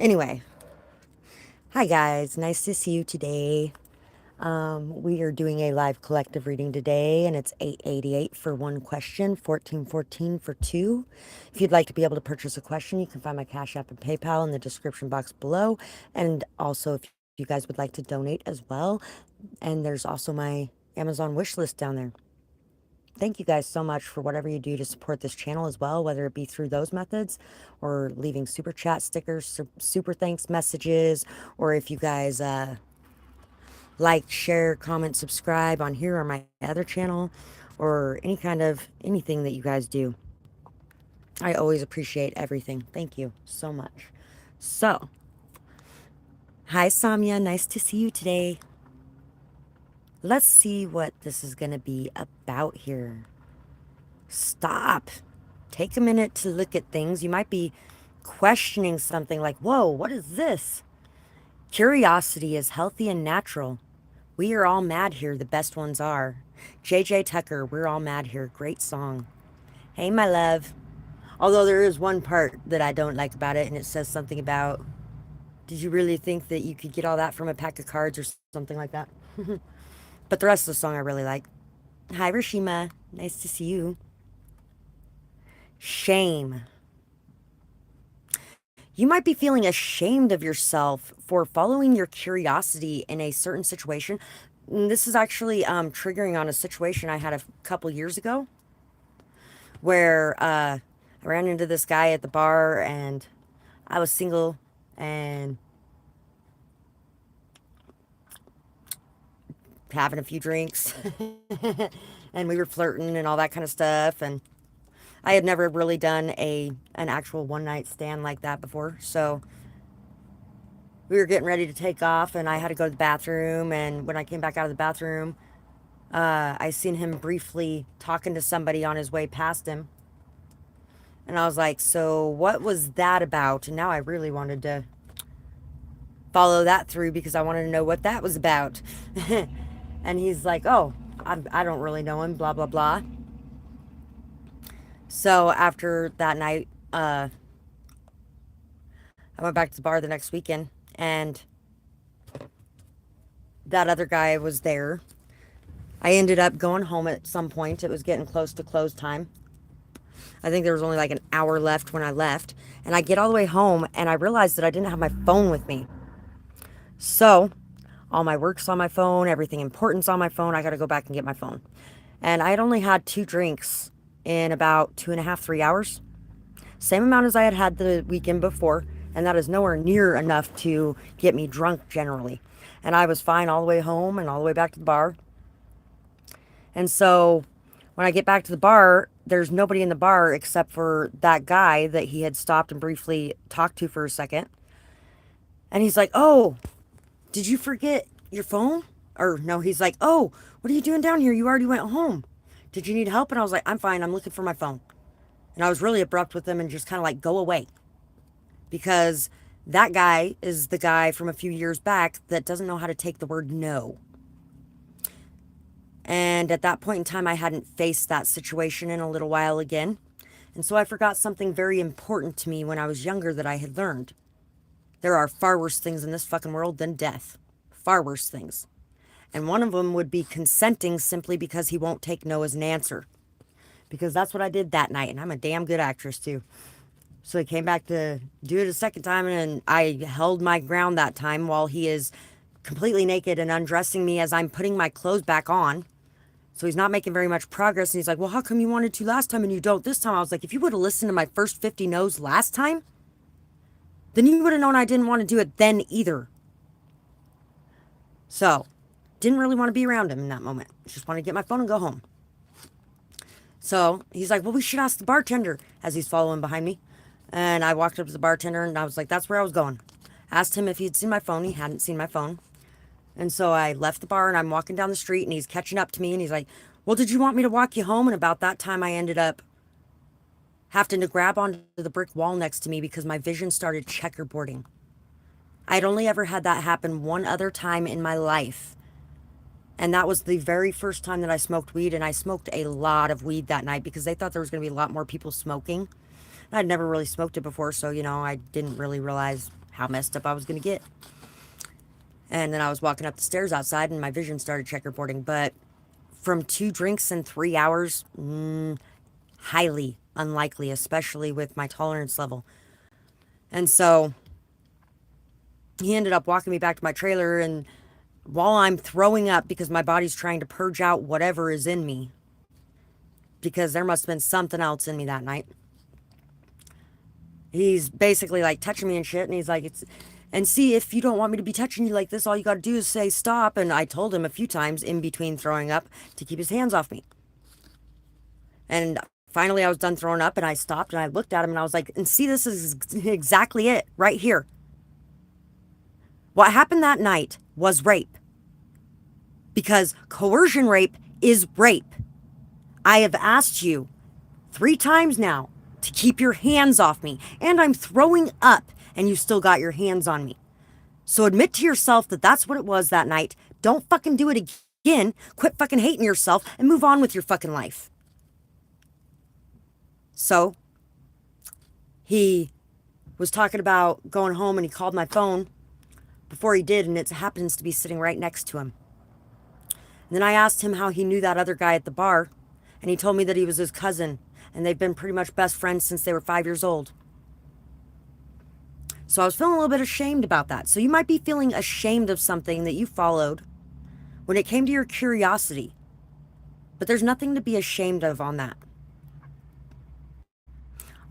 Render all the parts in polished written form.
Anyway, hi guys, nice to see you today. We are doing a live collective reading today, and it's 888 for one question, 1414 for two. If you'd like to be able to purchase a question, you can find my Cash App and PayPal in the description box below. And also, if you guys would like to donate as well, and there's also my Amazon wish list down there. Thank you guys so much for whatever you do to support this channel as well, whether it be through those methods or leaving super chat stickers, super thanks messages, or if you guys like, share, comment, subscribe on here or my other channel, or any kind of anything that you guys do. I always appreciate everything. Thank you so much. So, hi Samya, nice to see you today. Let's see what this is going to be about here. Stop. Take a minute to look at things. You might be questioning something like, whoa, what is this? Curiosity is healthy and natural. We are all mad here, the best ones are. JJ Tucker, We're All Mad Here, great song. Hey, my love. Although there is one part that I don't like about it, and it says something about, did you really think that you could get all that from a pack of cards or something like that? But the rest of the song I really like. Hi, Rashima. Nice to see you. Shame. You might be feeling ashamed of yourself for following your curiosity in a certain situation. This is actually triggering on a situation I had a couple years ago where I ran into this guy at the bar, and I was single and having a few drinks and we were flirting and all that kind of stuff, and I had never really done an actual one night stand like that before. So we were getting ready to take off, and I had to go to the bathroom, and when I came back out of the bathroom, I seen him briefly talking to somebody on his way past him. And I was like, so what was that about? And now I really wanted to follow that through because I wanted to know what that was about. And he's like, oh, I don't really know him, blah, blah, blah. So after that night, I went back to the bar the next weekend, and that other guy was there. I ended up going home at some point. It was getting close to close time. I think there was only like an hour left when I left. And I get all the way home, and I realized that I didn't have my phone with me. So all my work's on my phone, everything important's on my phone. I got to go back and get my phone. And I had only had 2 drinks in about 2.5, 3 hours. Same amount as I had had the weekend before. And that is nowhere near enough to get me drunk generally. And I was fine all the way home and all the way back to the bar. And so when I get back to the bar, there's nobody in the bar except for that guy that he had stopped and briefly talked to for a second. And he's like, oh, did you forget your phone? Or no, he's like, oh, what are you doing down here? You already went home. Did you need help? And I was like, I'm fine. I'm looking for my phone. And I was really abrupt with him and just kind of like, go away. Because that guy is the guy from a few years back that doesn't know how to take the word no. And at that point in time, I hadn't faced that situation in a little while again. And so I forgot something very important to me when I was younger that I had learned. There are far worse things in this fucking world than death. Far worse things. And one of them would be consenting simply because he won't take no as an answer. Because that's what I did that night. And I'm a damn good actress too. So he came back to do it a second time, and I held my ground that time while he is completely naked and undressing me as I'm putting my clothes back on. So he's not making very much progress. And he's like, well, how come you wanted to last time and you don't this time? I was like, if you would have listened to my first 50 no's last time, then you would have known I didn't want to do it then either. So, didn't really want to be around him in that moment. Just wanted to get my phone and go home. So he's like, well, we should ask the bartender as he's following behind me. And I walked up to the bartender, and I was like, that's where I was going. Asked him if he'd seen my phone. He hadn't seen my phone. And so I left the bar, and I'm walking down the street, and he's catching up to me, and he's like, well, did you want me to walk you home? And about that time, I ended up having to grab onto the brick wall next to me because my vision started checkerboarding. I'd only ever had that happen one other time in my life. And that was the very first time that I smoked weed, and I smoked a lot of weed that night because they thought there was going to be a lot more people smoking. I'd never really smoked it before, so, I didn't really realize how messed up I was going to get. And then I was walking up the stairs outside and my vision started checkerboarding. But from 2 drinks in 3 hours, highly unlikely, especially with my tolerance level. And so he ended up walking me back to my trailer, and while I'm throwing up because my body's trying to purge out whatever is in me, because there must have been something else in me that night, he's basically like touching me and shit, and he's like, and see, if you don't want me to be touching you like this, all you got to do is say stop. And I told him a few times in between throwing up to keep his hands off me. And finally I was done throwing up and I stopped and I looked at him and I was like, and see, this is exactly it right here. What happened that night was rape. Because coercion rape is rape. I have asked you 3 times now to keep your hands off me, and I'm throwing up and you still got your hands on me. So admit to yourself that that's what it was that night. Don't fucking do it again. Quit fucking hating yourself and move on with your fucking life. So he was talking about going home and he called my phone before he did, and it happens to be sitting right next to him. And then I asked him how he knew that other guy at the bar, and he told me that he was his cousin, and they've been pretty much best friends since they were 5 years old. So I was feeling a little bit ashamed about that. So you might be feeling ashamed of something that you followed when it came to your curiosity. But there's nothing to be ashamed of on that.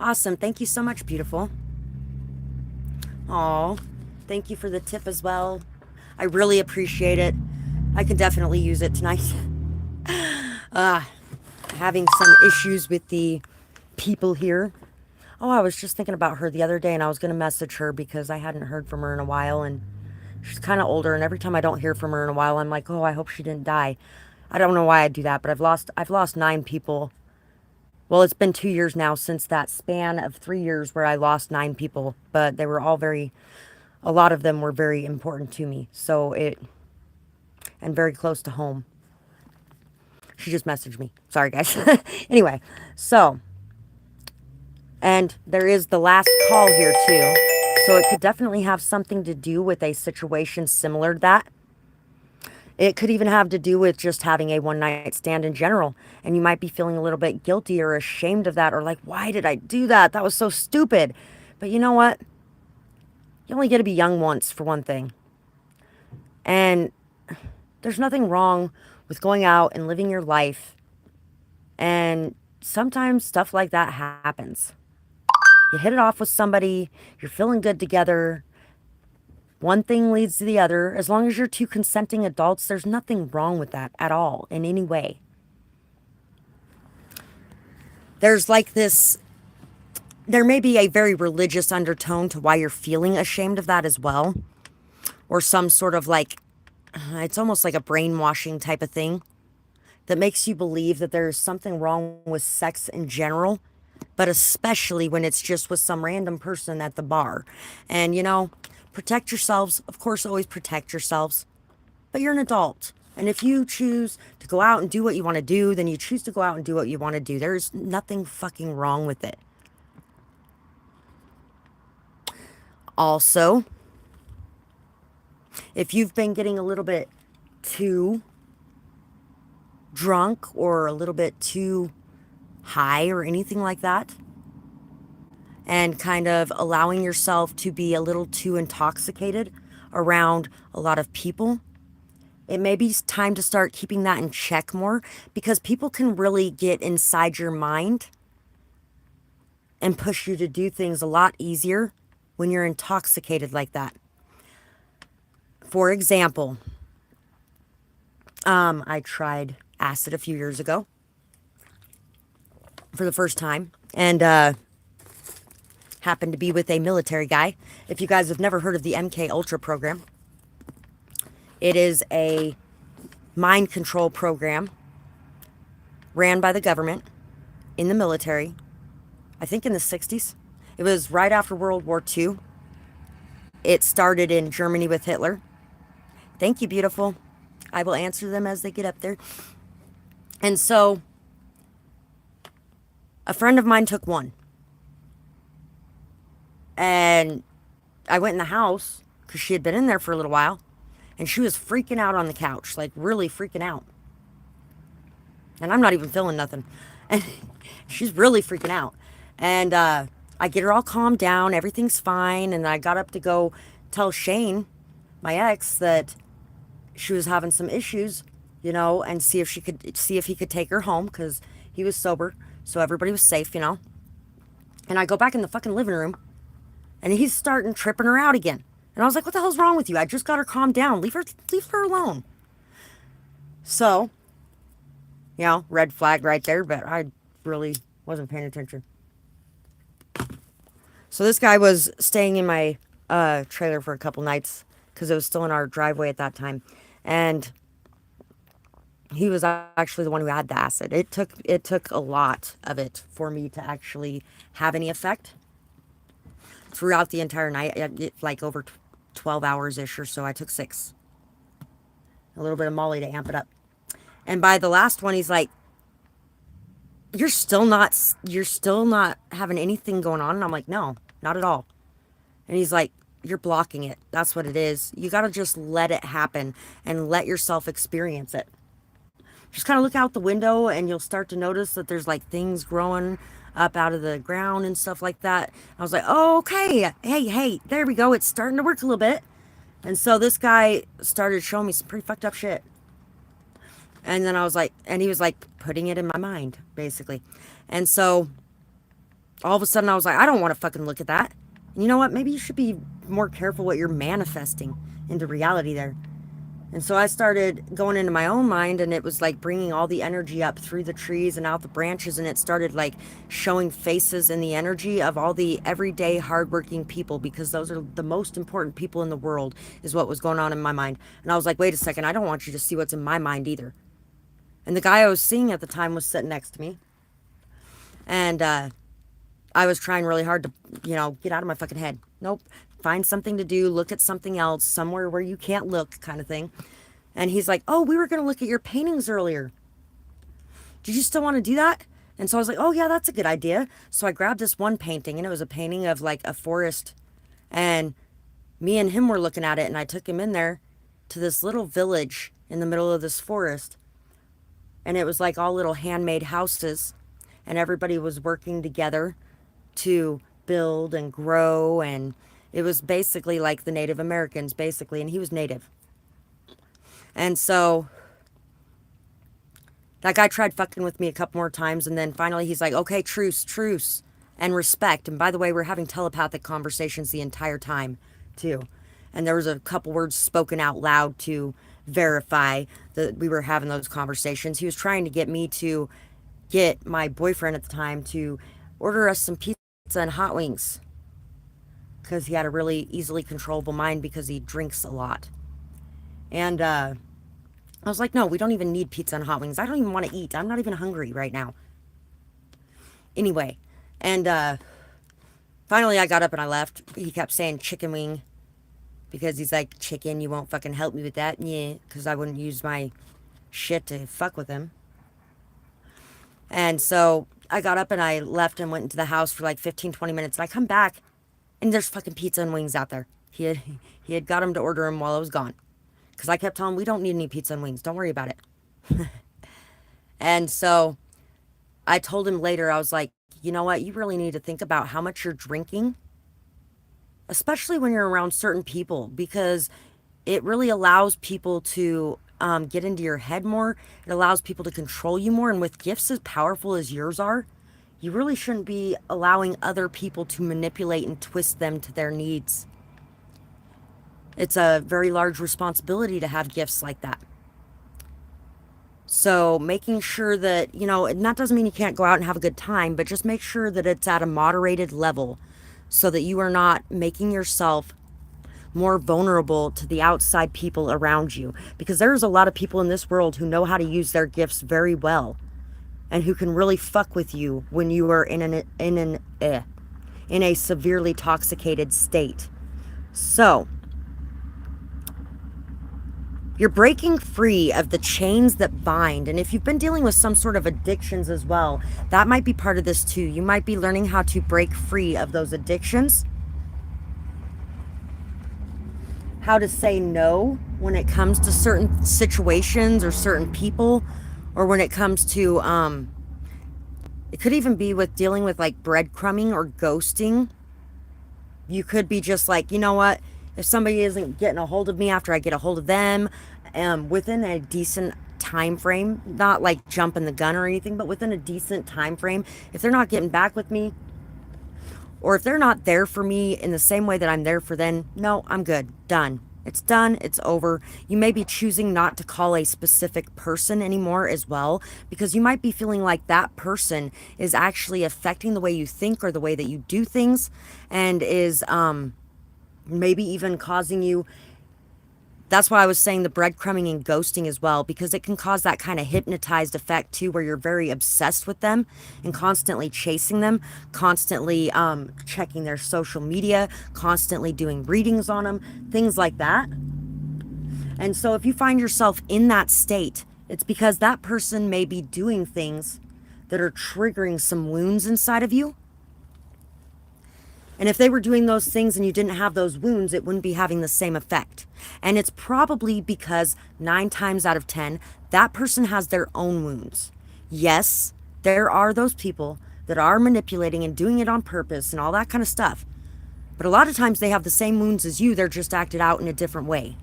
Awesome. Thank you so much, beautiful. Aw, thank you for the tip as well. I really appreciate it. I could definitely use it tonight. Having some issues with the people here. Oh, I was just thinking about her the other day, and I was going to message her because I hadn't heard from her in a while, and she's kind of older, and every time I don't hear from her in a while, I'm like, oh, I hope she didn't die. I don't know why I do that, but I've lost 9 people. Well, it's been 2 years now since that span of 3 years where I lost 9 people, but they were all a lot of them were very important to me. And very close to home. She just messaged me. Sorry, guys. Anyway, so, and there is the last call here too. So it could definitely have something to do with a situation similar to that. It could even have to do with just having a one-night stand in general. And you might be feeling a little bit guilty or ashamed of that, or like, why did I do that? That was so stupid. But you know what? You only get to be young once, for one thing. And there's nothing wrong with going out and living your life. And sometimes stuff like that happens. You hit it off with somebody, you're feeling good together. One thing leads to the other. As long as you're 2 consenting adults, there's nothing wrong with that at all in any way. There's like this, there may be a very religious undertone to why you're feeling ashamed of that as well. Or some sort of like, it's almost like a brainwashing type of thing that makes you believe that there's something wrong with sex in general, but especially when it's just with some random person at the bar. And, you know, protect yourselves. Of course, always protect yourselves. But you're an adult. And if you choose to go out and do what you want to do, then you choose to go out and do what you want to do. There's nothing fucking wrong with it. Also, if you've been getting a little bit too drunk or a little bit too high or anything like that, and kind of allowing yourself to be a little too intoxicated around a lot of people, it may be time to start keeping that in check more, because people can really get inside your mind and push you to do things a lot easier when you're intoxicated like that. For example, I tried acid a few years ago for the first time, and happened to be with a military guy. If you guys have never heard of the MK Ultra program, it is a mind control program ran by the government in the military, I think in the 60s. It was right after World War II. It started in Germany with Hitler. Thank you, beautiful. I will answer them as they get up there. And so, a friend of mine took one. And I went in the house because she had been in there for a little while, and she was freaking out on the couch, like really freaking out. And I'm not even feeling nothing. And she's really freaking out. And I get her all calmed down. Everything's fine. And I got up to go tell Shane, my ex, that she was having some issues, and see if he could take her home because he was sober. So everybody was safe, And I go back in the fucking living room, and he's starting tripping her out again. And I was like, what the hell's wrong with you? I just got her calmed down. Leave her alone. So, red flag right there, but I really wasn't paying attention. So this guy was staying in my trailer for a couple nights because it was still in our driveway at that time. And he was actually the one who had the acid. It took a lot of it for me to actually have any effect throughout the entire night. Like over 12 hours-ish or so. I took 6. A little bit of Molly to amp it up. And by the last one, he's like, you're still not having anything going on? And I'm like, no, not at all. And he's like, you're blocking it. That's what it is. You got to just let it happen and let yourself experience it. Just kind of look out the window and you'll start to notice that there's like things growing up out of the ground and stuff like that. I was like, oh, okay. Hey, there we go. It's starting to work a little bit. And so this guy started showing me some pretty fucked up shit. And then I was like, and he was like putting it in my mind, basically. And so all of a sudden I was like, I don't want to fucking look at that. And you know what? Maybe you should be more careful what you're manifesting into reality there. And so I started going into my own mind, and it was like bringing all the energy up through the trees and out the branches. And it started like showing faces in the energy of all the everyday hardworking people, because those are the most important people in the world, is what was going on in my mind. And I was like, wait a second, I don't want you to see what's in my mind either. And the guy I was seeing at the time was sitting next to me. And I was trying really hard to, get out of my fucking head. Nope. Find something to do, look at something else, somewhere where you can't look, kind of thing. And he's like, oh, we were going to look at your paintings earlier. Did you still want to do that? And so I was like, oh, yeah, that's a good idea. So I grabbed this one painting, and it was a painting of like a forest. And me and him were looking at it, and I took him in there to this little village in the middle of this forest. And it was like all little handmade houses, and everybody was working together to build and grow. And it was basically like the Native Americans, basically, and he was Native. And so that guy tried fucking with me a couple more times, and then finally he's like, okay, truce, and respect. And by the way, we're having telepathic conversations the entire time, too. And there was a couple words spoken out loud to verify that we were having those conversations. He was trying to get me to get my boyfriend at the time to order us some pizza and hot wings, because he had a really easily controllable mind because he drinks a lot. And I was like, no, we don't even need pizza and hot wings. I don't even want to eat. I'm not even hungry right now. Anyway, and finally I got up and I left. He kept saying chicken wing, because he's like, chicken, you won't fucking help me with that? Yeah, because I wouldn't use my shit to fuck with him. And so I got up and I left and went into the house for like 15, 20 minutes. And I come back, and there's fucking pizza and wings out there. He had got him to order them while I was gone. Because I kept telling him, we don't need any pizza and wings. Don't worry about it. And so I told him later, I was like, you know what? You really need to think about how much you're drinking, especially when you're around certain people, because it really allows people to get into your head more. It allows people to control you more. And with gifts as powerful as yours are, you really shouldn't be allowing other people to manipulate and twist them to their needs. It's a very large responsibility to have gifts like that. So making sure that, and that doesn't mean you can't go out and have a good time, but just make sure that it's at a moderated level so that you are not making yourself more vulnerable to the outside people around you. Because there's a lot of people in this world who know how to use their gifts very well, and who can really fuck with you when you are in a severely toxicated state. So you're breaking free of the chains that bind. And if you've been dealing with some sort of addictions as well, that might be part of this too. You might be learning how to break free of those addictions how to say no when it comes to certain situations or certain people, or when it comes to, it could even be with dealing with like breadcrumbing or ghosting. You could be just like, you know what, if somebody isn't getting a hold of me after I get a hold of them, within a decent time frame, not like jumping the gun or anything, but within a decent time frame, if they're not getting back with me, or if they're not there for me in the same way that I'm there for them, no, I'm good. Done. It's done. It's over. You may be choosing not to call a specific person anymore as well, because you might be feeling like that person is actually affecting the way you think or the way that you do things, and is maybe even causing you. That's why I was saying the breadcrumbing and ghosting as well, because it can cause that kind of hypnotized effect too, where you're very obsessed with them and constantly chasing them, constantly checking their social media, constantly doing readings on them, things like that. And so if you find yourself in that state, it's because that person may be doing things that are triggering some wounds inside of you. And if they were doing those things and you didn't have those wounds, it wouldn't be having the same effect. And it's probably because 9 times out of 10, that person has their own wounds. Yes, there are those people that are manipulating and doing it on purpose and all that kind of stuff. But a lot of times they have the same wounds as you, they're just acted out in a different way.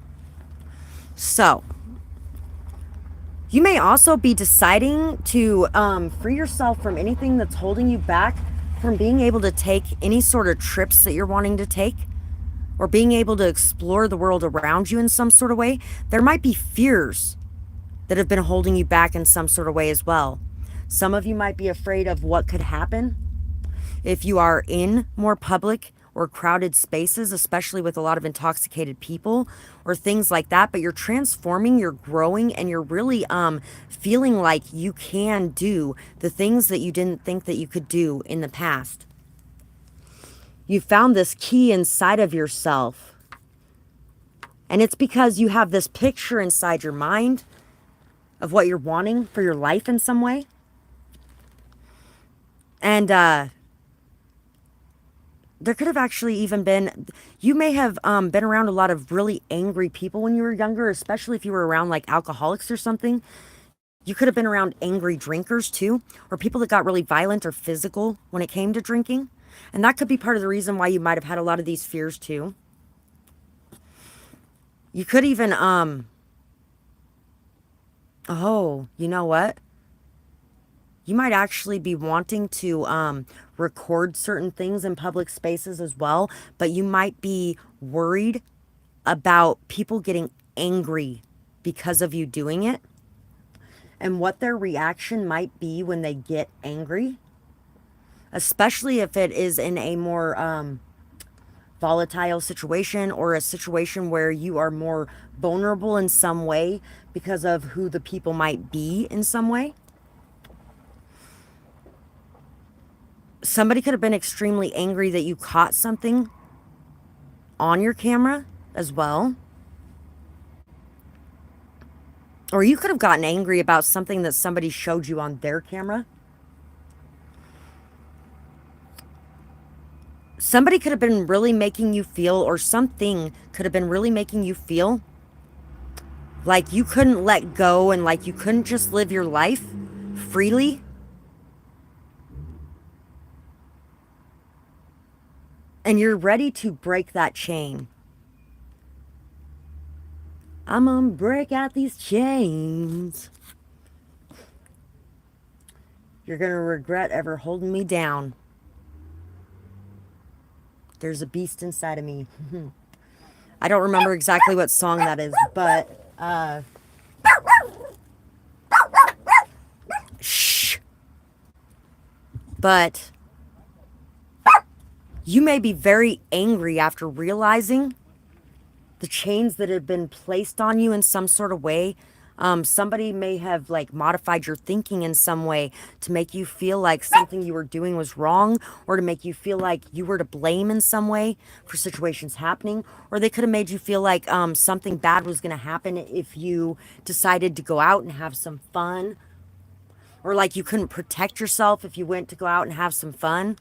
So, you may also be deciding to free yourself from anything that's holding you back from being able to take any sort of trips that you're wanting to take, or being able to explore the world around you in some sort of way. There might be fears that have been holding you back in some sort of way as well. Some of you might be afraid of what could happen if you are in more public or crowded spaces, especially with a lot of intoxicated people or things like that. But you're transforming, you're growing, and you're really feeling like you can do the things that you didn't think that you could do in the past. You found this key inside of yourself, and it's because you have this picture inside your mind of what you're wanting for your life in some way. And there could have actually even been, you may have been around a lot of really angry people when you were younger, especially if you were around like alcoholics or something. You could have been around angry drinkers too, or people that got really violent or physical when it came to drinking. And that could be part of the reason why you might have had a lot of these fears too. You could even, oh, you know what? You might actually be wanting to record certain things in public spaces as well, but you might be worried about people getting angry because of you doing it, and what their reaction might be when they get angry, especially if it is in a more volatile situation, or a situation where you are more vulnerable in some way because of who the people might be in some way. Somebody could have been extremely angry that you caught something on your camera as well. Or you could have gotten angry about something that somebody showed you on their camera. Somebody could have been really making you feel, or something could have been really making you feel like you couldn't let go, and like you couldn't just live your life freely. And you're ready to break that chain. I'm gonna break out these chains. You're gonna regret ever holding me down. There's a beast inside of me. I don't remember exactly what song that is, but shh. But you may be very angry after realizing the chains that have been placed on you in some sort of way. Somebody may have like modified your thinking in some way to make you feel like something you were doing was wrong, or to make you feel like you were to blame in some way for situations happening. Or they could have made you feel like something bad was going to happen if you decided to go out and have some fun, or like you couldn't protect yourself if you went to go out and have some fun.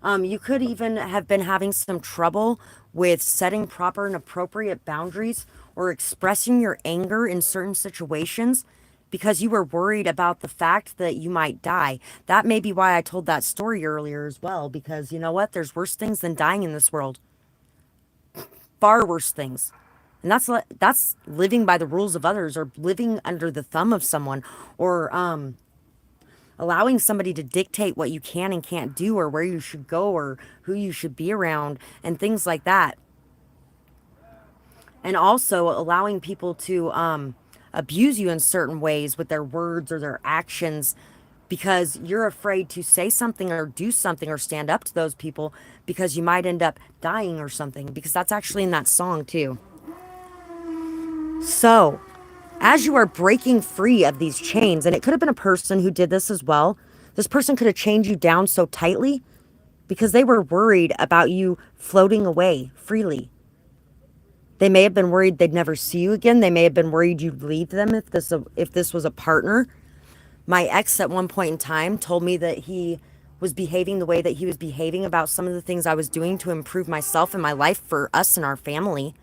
You could even have been having some trouble with setting proper and appropriate boundaries or expressing your anger in certain situations because you were worried about the fact that you might die. That may be why I told that story earlier as well, because you know what? There's worse things than dying in this world. Far worse things. And that's living by the rules of others or living under the thumb of someone or allowing somebody to dictate what you can and can't do or where you should go or who you should be around and things like that. And also allowing people to abuse you in certain ways with their words or their actions because you're afraid to say something or do something or stand up to those people because you might end up dying or something, because that's actually in that song too. So, as you are breaking free of these chains, and it could have been a person who did this as well, this person could have chained you down so tightly because they were worried about you floating away freely. They may have been worried they'd never see you again. They may have been worried you'd leave them if this was a partner. My ex at one point in time told me that he was behaving the way that he was behaving about some of the things I was doing to improve myself and my life for us and our family,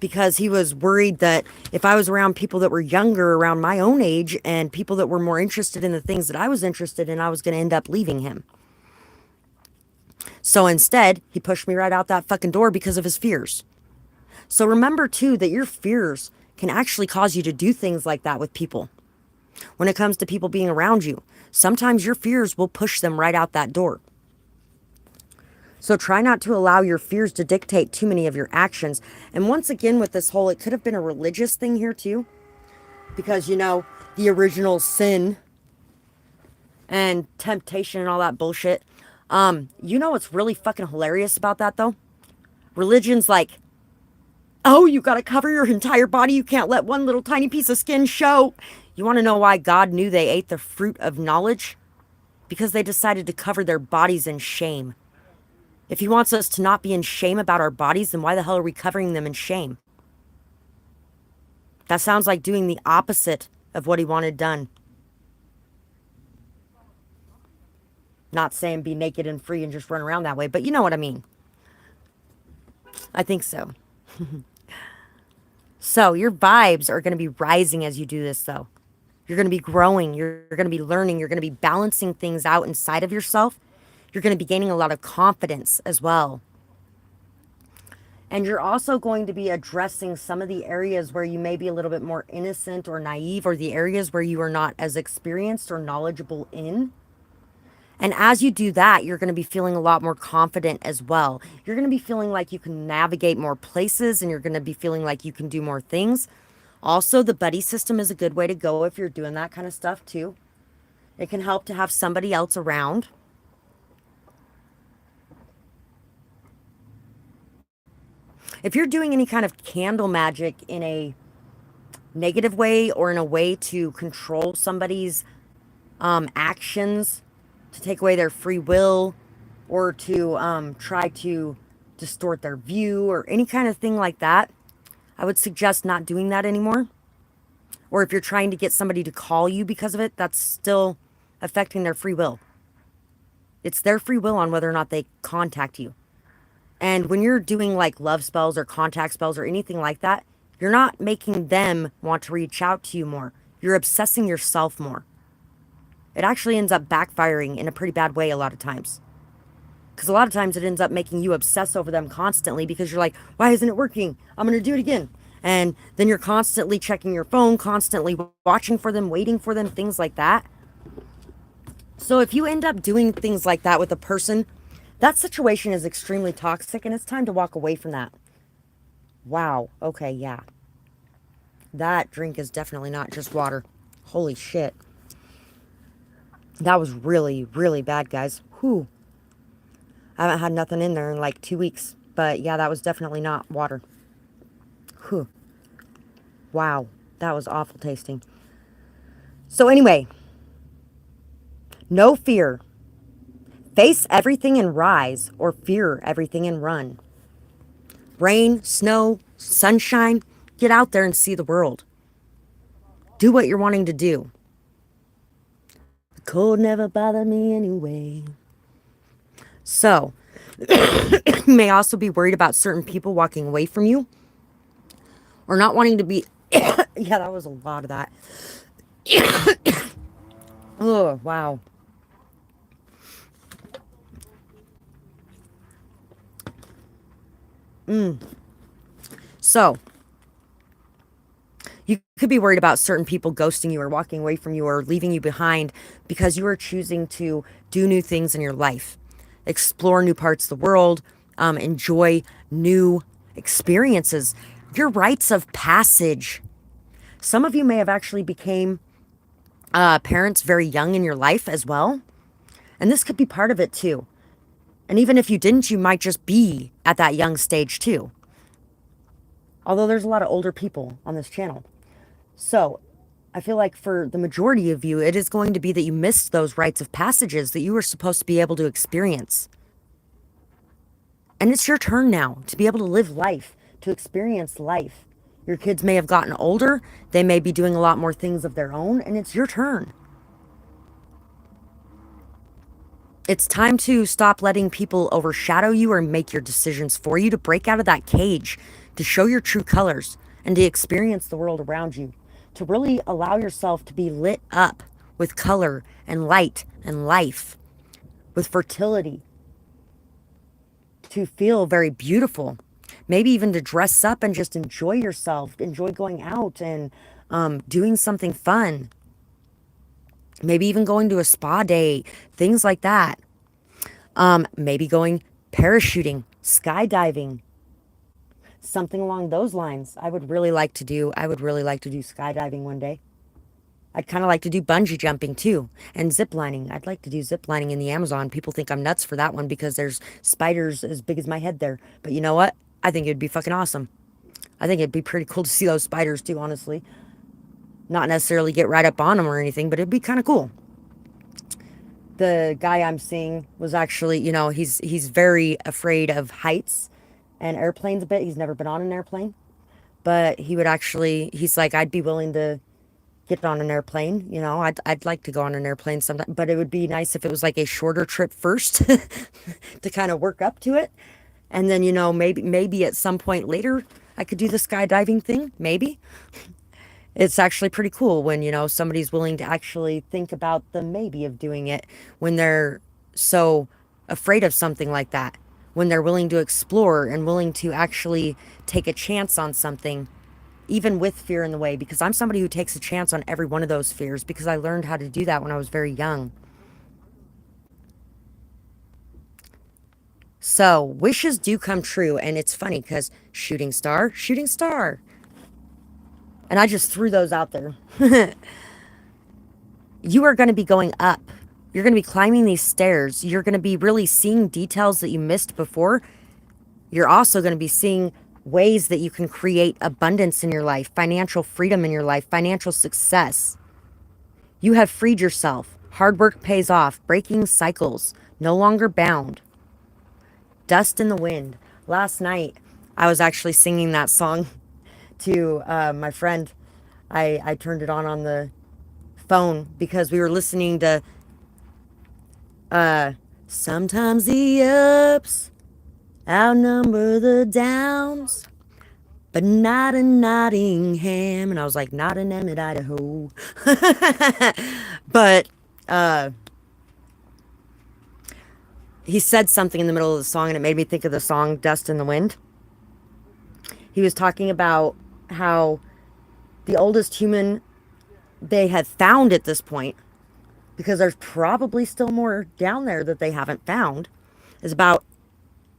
because he was worried that if I was around people that were younger, around my own age, and people that were more interested in the things that I was interested in, I was going to end up leaving him. So instead, he pushed me right out that fucking door because of his fears. So remember too that your fears can actually cause you to do things like that with people. When it comes to people being around you, sometimes your fears will push them right out that door. So try not to allow your fears to dictate too many of your actions. And once again, with this whole, it could have been a religious thing here too, because you know, the original sin and temptation and all that bullshit. You know what's really fucking hilarious about that though? Religion's like, oh, you gotta cover your entire body. You can't let one little tiny piece of skin show. You want to know why God knew they ate the fruit of knowledge? Because they decided to cover their bodies in shame. If he wants us to not be in shame about our bodies, then why the hell are we covering them in shame? That sounds like doing the opposite of what he wanted done. Not saying be naked and free and just run around that way, but you know what I mean. I think so. So your vibes are going to be rising as you do this, though. You're going to be growing. You're going to be learning. You're going to be balancing things out inside of yourself. You're going to be gaining a lot of confidence as well. And you're also going to be addressing some of the areas where you may be a little bit more innocent or naive, or the areas where you are not as experienced or knowledgeable in. And as you do that, you're going to be feeling a lot more confident as well. You're going to be feeling like you can navigate more places, and you're going to be feeling like you can do more things. Also, the buddy system is a good way to go if you're doing that kind of stuff too. It can help to have somebody else around. If you're doing any kind of candle magic in a negative way or in a way to control somebody's actions, to take away their free will, or to try to distort their view or any kind of thing like that, I would suggest not doing that anymore. Or if you're trying to get somebody to call you because of it, that's still affecting their free will. It's their free will on whether or not they contact you. And when you're doing like love spells or contact spells or anything like that, you're not making them want to reach out to you more. You're obsessing yourself more. It actually ends up backfiring in a pretty bad way a lot of times. Because a lot of times it ends up making you obsess over them constantly because you're like, why isn't it working? I'm going to do it again. And then you're constantly checking your phone, constantly watching for them, waiting for them, things like that. So if you end up doing things like that with a person, that situation is extremely toxic and it's time to walk away from that. Wow. Okay, yeah. That drink is definitely not just water. Holy shit. That was really, really bad, guys. Whew. I haven't had nothing in there in like 2 weeks. But yeah, that was definitely not water. Whew. Wow. That was awful tasting. So anyway. No fear. Face everything and rise, or fear everything and run. Rain, snow, sunshine, get out there and see the world. Do what you're wanting to do. The cold never bothered me anyway. So, you may also be worried about certain people walking away from you or not wanting to be. Yeah, that was a lot of that. Oh, wow. So, you could be worried about certain people ghosting you or walking away from you or leaving you behind because you are choosing to do new things in your life, explore new parts of the world, enjoy new experiences, your rites of passage. Some of you may have actually became parents very young in your life as well, and this could be part of it too. And even if you didn't, you might just be at that young stage too. Although there's a lot of older people on this channel. So I feel like for the majority of you, it is going to be that you missed those rites of passages that you were supposed to be able to experience. And it's your turn now to be able to live life, to experience life. Your kids may have gotten older. They may be doing a lot more things of their own, and it's your turn. It's time to stop letting people overshadow you or make your decisions for you, to break out of that cage, to show your true colors, and to experience the world around you, to really allow yourself to be lit up with color and light and life, with fertility, to feel very beautiful, maybe even to dress up and just enjoy yourself, enjoy going out and doing something fun, maybe even going to a spa day, things like that. Maybe going parachuting, skydiving, something along those lines. I would really like to do skydiving one day. I'd kind of like to do bungee jumping too, and zip lining. I'd like to do zip lining in the Amazon. People think I'm nuts for that one because there's spiders as big as my head there. But you know what? I think it'd be fucking awesome. I think it'd be pretty cool to see those spiders too, honestly. Not necessarily get right up on them or anything, but it'd be kind of cool. The guy I'm seeing was actually, he's very afraid of heights and airplanes a bit. He's never been on an airplane, but he's like, I'd be willing to get on an airplane. I'd like to go on an airplane sometime, but it would be nice if it was like a shorter trip first to kind of work up to it. And then, maybe at some point later I could do the skydiving thing. Maybe. It's actually pretty cool when, somebody's willing to actually think about the maybe of doing it when they're so afraid of something like that. When they're willing to explore and willing to actually take a chance on something, even with fear in the way, because I'm somebody who takes a chance on every one of those fears because I learned how to do that when I was very young. So wishes do come true. And it's funny because shooting star, shooting star. And I just threw those out there. You are going to be going up. You're going to be climbing these stairs. You're going to be really seeing details that you missed before. You're also going to be seeing ways that you can create abundance in your life, financial freedom in your life, financial success. You have freed yourself. Hard work pays off. Breaking cycles. No longer bound. Dust in the wind. Last night, I was actually singing that song to my friend. I turned it on the phone because we were listening to sometimes the ups outnumber the downs, but not in Nottingham. And I was like, not in Emmett, Idaho. But he said something in the middle of the song and it made me think of the song Dust in the Wind. He was talking about how the oldest human they had found at this point, because there's probably still more down there that they haven't found, is about,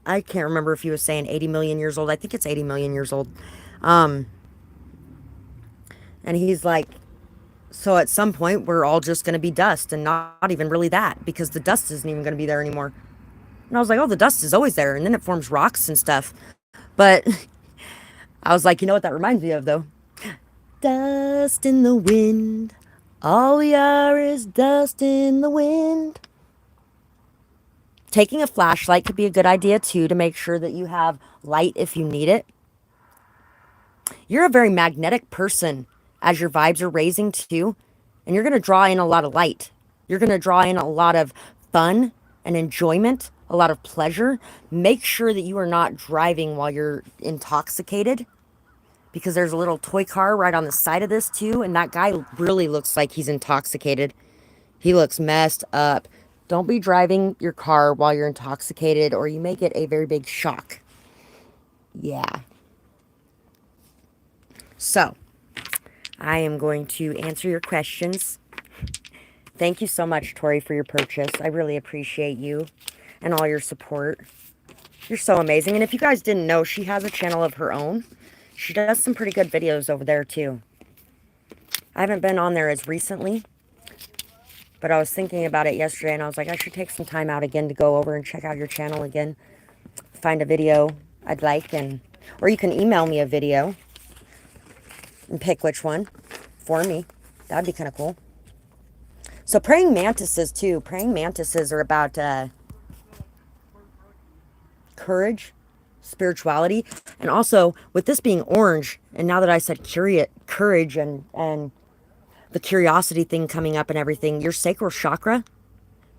I can't remember if he was saying 80 million years old. I think it's 80 million years old. And he's like, so at some point we're all just going to be dust, and not even really that, because the dust isn't even going to be there anymore. And I was like, oh, the dust is always there, and then it forms rocks and stuff. But I was like, you know what that reminds me of, though? Dust in the wind. All we are is dust in the wind. Taking a flashlight could be a good idea, too, to make sure that you have light if you need it. You're a very magnetic person as your vibes are raising, too. And you're going to draw in a lot of light. You're going to draw in a lot of fun and enjoyment, a lot of pleasure. Make sure that you are not driving while you're intoxicated, because there's a little toy car right on the side of this too, and that guy really looks like he's intoxicated. He looks messed up. Don't be driving your car while you're intoxicated, or you may get a very big shock. Yeah. So, I am going to answer your questions. Thank you so much, Tori, for your purchase. I really appreciate you and all your support. You're so amazing. And if you guys didn't know, she has a channel of her own. She does some pretty good videos over there, too. I haven't been on there as recently, but I was thinking about it yesterday, and I was like, I should take some time out again to go over and check out your channel again. Find a video I'd like, or you can email me a video and pick which one for me. That'd be kind of cool. So praying mantises, too. Praying mantises are about courage, spirituality, and also with this being orange, and now that I said courage and the curiosity thing coming up and everything, your sacral chakra,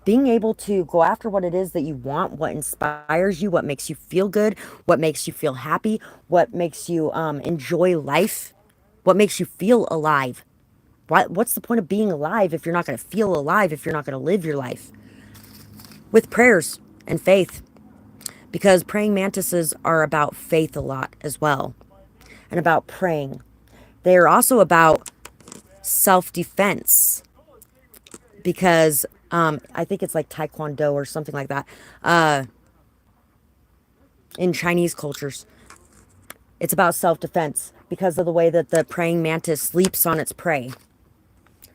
being able to go after what it is that you want, what inspires you, what makes you feel good, what makes you feel happy, what makes you enjoy life, what makes you feel alive. What's the point of being alive if you're not going to feel alive, if you're not going to live your life? With prayers and faith. Because praying mantises are about faith a lot as well. And about praying. They are also about self-defense. Because I think it's like Taekwondo or something like that. In Chinese cultures. It's about self-defense. Because of the way that the praying mantis sleeps on its prey.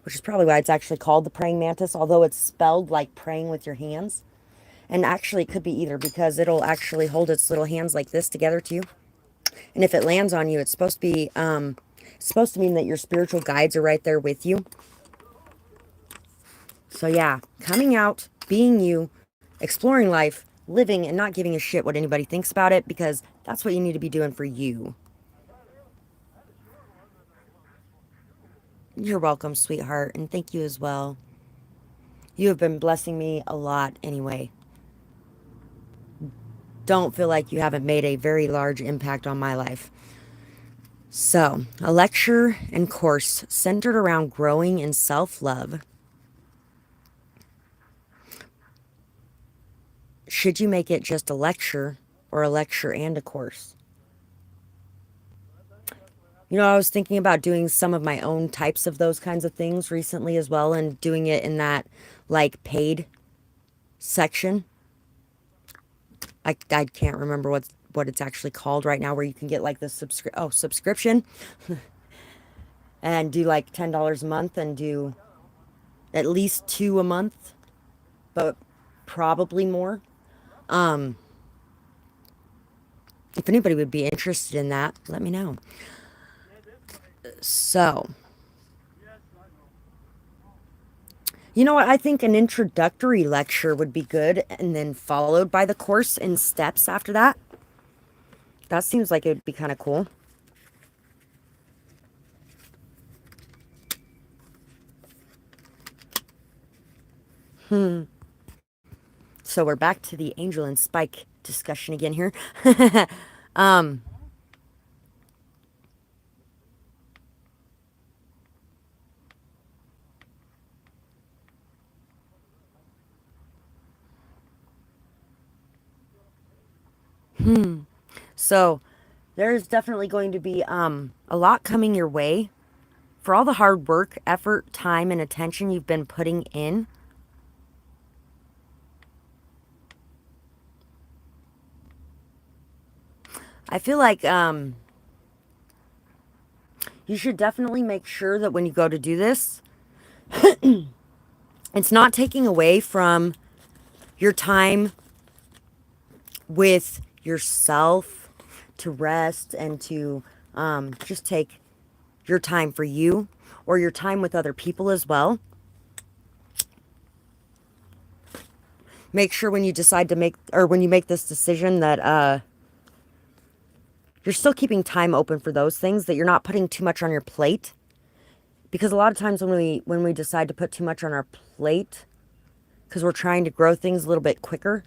Which is probably why it's actually called the praying mantis. Although it's spelled like praying with your hands. And actually, it could be either, because it'll actually hold its little hands like this together too. And if it lands on you, it's supposed to be, it's supposed to mean that your spiritual guides are right there with you. So yeah, coming out, being you, exploring life, living, and not giving a shit what anybody thinks about it, because that's what you need to be doing for you. You're welcome, sweetheart, and thank you as well. You have been blessing me a lot anyway. Don't feel like you haven't made a very large impact on my life. So, a lecture and course centered around growing in self-love. Should you make it just a lecture or a lecture and a course? You know, I was thinking about doing some of my own types of those kinds of things recently as well, and doing it in that, like, paid section. I can't remember what it's actually called right now, where you can get like the subscription and do like $10 a month and do at least 2 a month, but probably more. If anybody would be interested in that, let me know. So, you know what? I think an introductory lecture would be good, and then followed by the course in steps after that. That seems like it would be kind of cool. So we're back to the angel and spike discussion again here. So there's definitely going to be a lot coming your way for all the hard work, effort, time, and attention you've been putting in. I feel like you should definitely make sure that when you go to do this, it's not taking away from your time with yourself to rest and to just take your time for you, or your time with other people as well. Make sure when you decide to make, or when you make this decision, that you're still keeping time open for those things, that you're not putting too much on your plate. Because a lot of times when we decide to put too much on our plate, because we're trying to grow things a little bit quicker,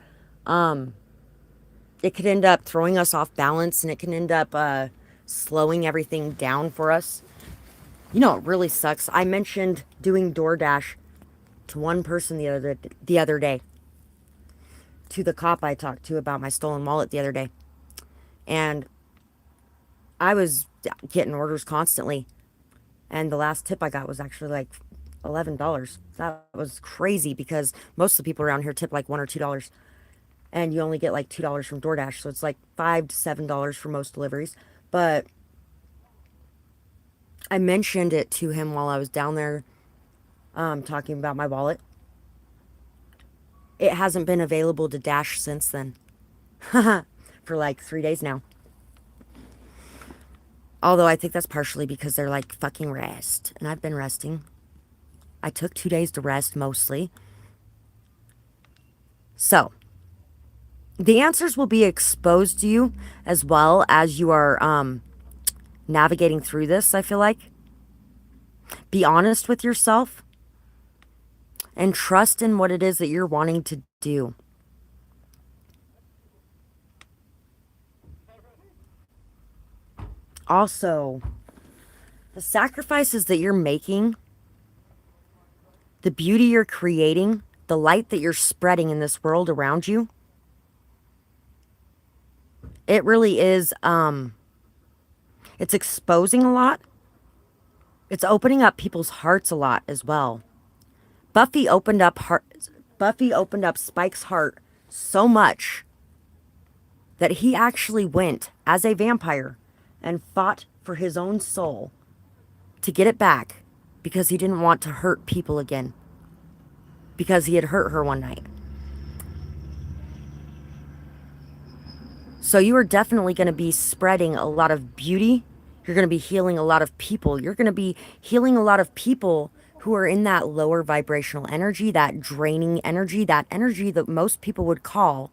It could end up throwing us off balance, and it can end up slowing everything down for us. You know, it really sucks. I mentioned doing DoorDash to one person the other day, to the cop I talked to about my stolen wallet the other day. And I was getting orders constantly. And the last tip I got was actually like $11. That was crazy because most of the people around here tip like $1 or $2. And you only get like $2 from DoorDash. So it's like $5 to $7 for most deliveries. But I mentioned it to him while I was down there talking about my wallet. It hasn't been available to Dash since then. For like 3 days now. Although I think that's partially because they're like, fucking rest. And I've been resting. I took 2 days to rest mostly. So, the answers will be exposed to you as well as you are navigating through this, I feel like. Be honest with yourself and trust in what it is that you're wanting to do. Also, the sacrifices that you're making, the beauty you're creating, the light that you're spreading in this world around you, it really is, it's exposing a lot. It's opening up people's hearts a lot as well. Buffy opened up Spike's heart so much that he actually went as a vampire and fought for his own soul to get it back because he didn't want to hurt people again. Because he had hurt her one night. So you are definitely going to be spreading a lot of beauty. You're going to be healing a lot of people. You're going to be healing a lot of people who are in that lower vibrational energy, that draining energy, that energy that most people would call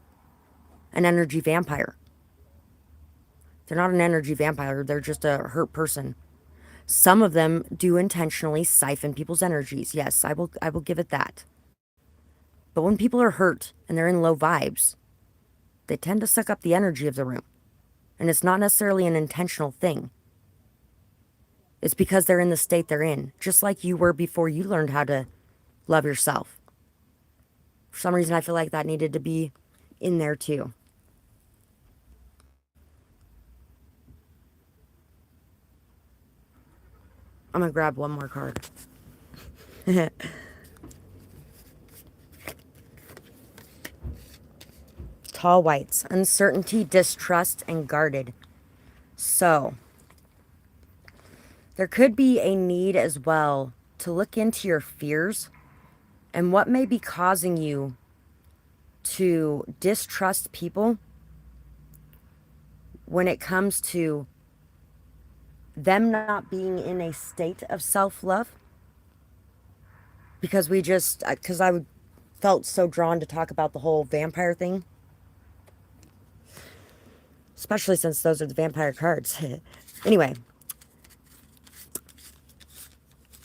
an energy vampire. They're not an energy vampire. They're just a hurt person. Some of them do intentionally siphon people's energies. Yes, I will give it that. But when people are hurt and they're in low vibes, they tend to suck up the energy of the room. And it's not necessarily an intentional thing. It's because they're in the state they're in, just like you were before you learned how to love yourself. For some reason, I feel like that needed to be in there too. I'm going to grab one more card. Tall whites, uncertainty, distrust, and guarded. So, there could be a need as well to look into your fears and what may be causing you to distrust people when it comes to them not being in a state of self-love. Because I felt so drawn to talk about the whole vampire thing. Especially since those are the vampire cards. Anyway.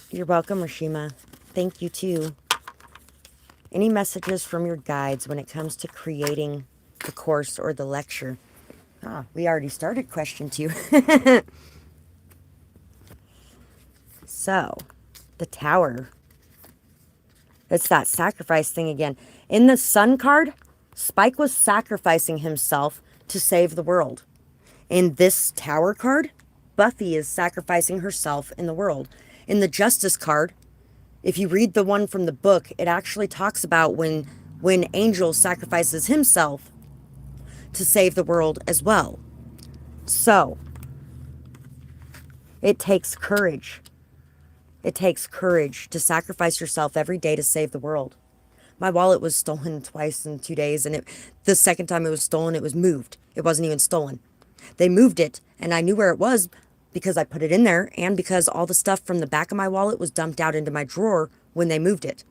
You're welcome, Rashima. Thank you, too. Any messages from your guides when it comes to creating the course or the lecture? We already started question 2. So, the Tower. It's that sacrifice thing again. In the Sun card, Spike was sacrificing himself to save the world. In this Tower card, Buffy is sacrificing herself in the world. In the Justice card, if you read the one from the book, it actually talks about when Angel sacrifices himself to save the world as well. So, it takes courage. It takes courage to sacrifice yourself every day to save the world. My wallet was stolen twice in 2 days, and the second time it was stolen, it was moved. It wasn't even stolen. They moved it, and I knew where it was because I put it in there, and because all the stuff from the back of my wallet was dumped out into my drawer when they moved it.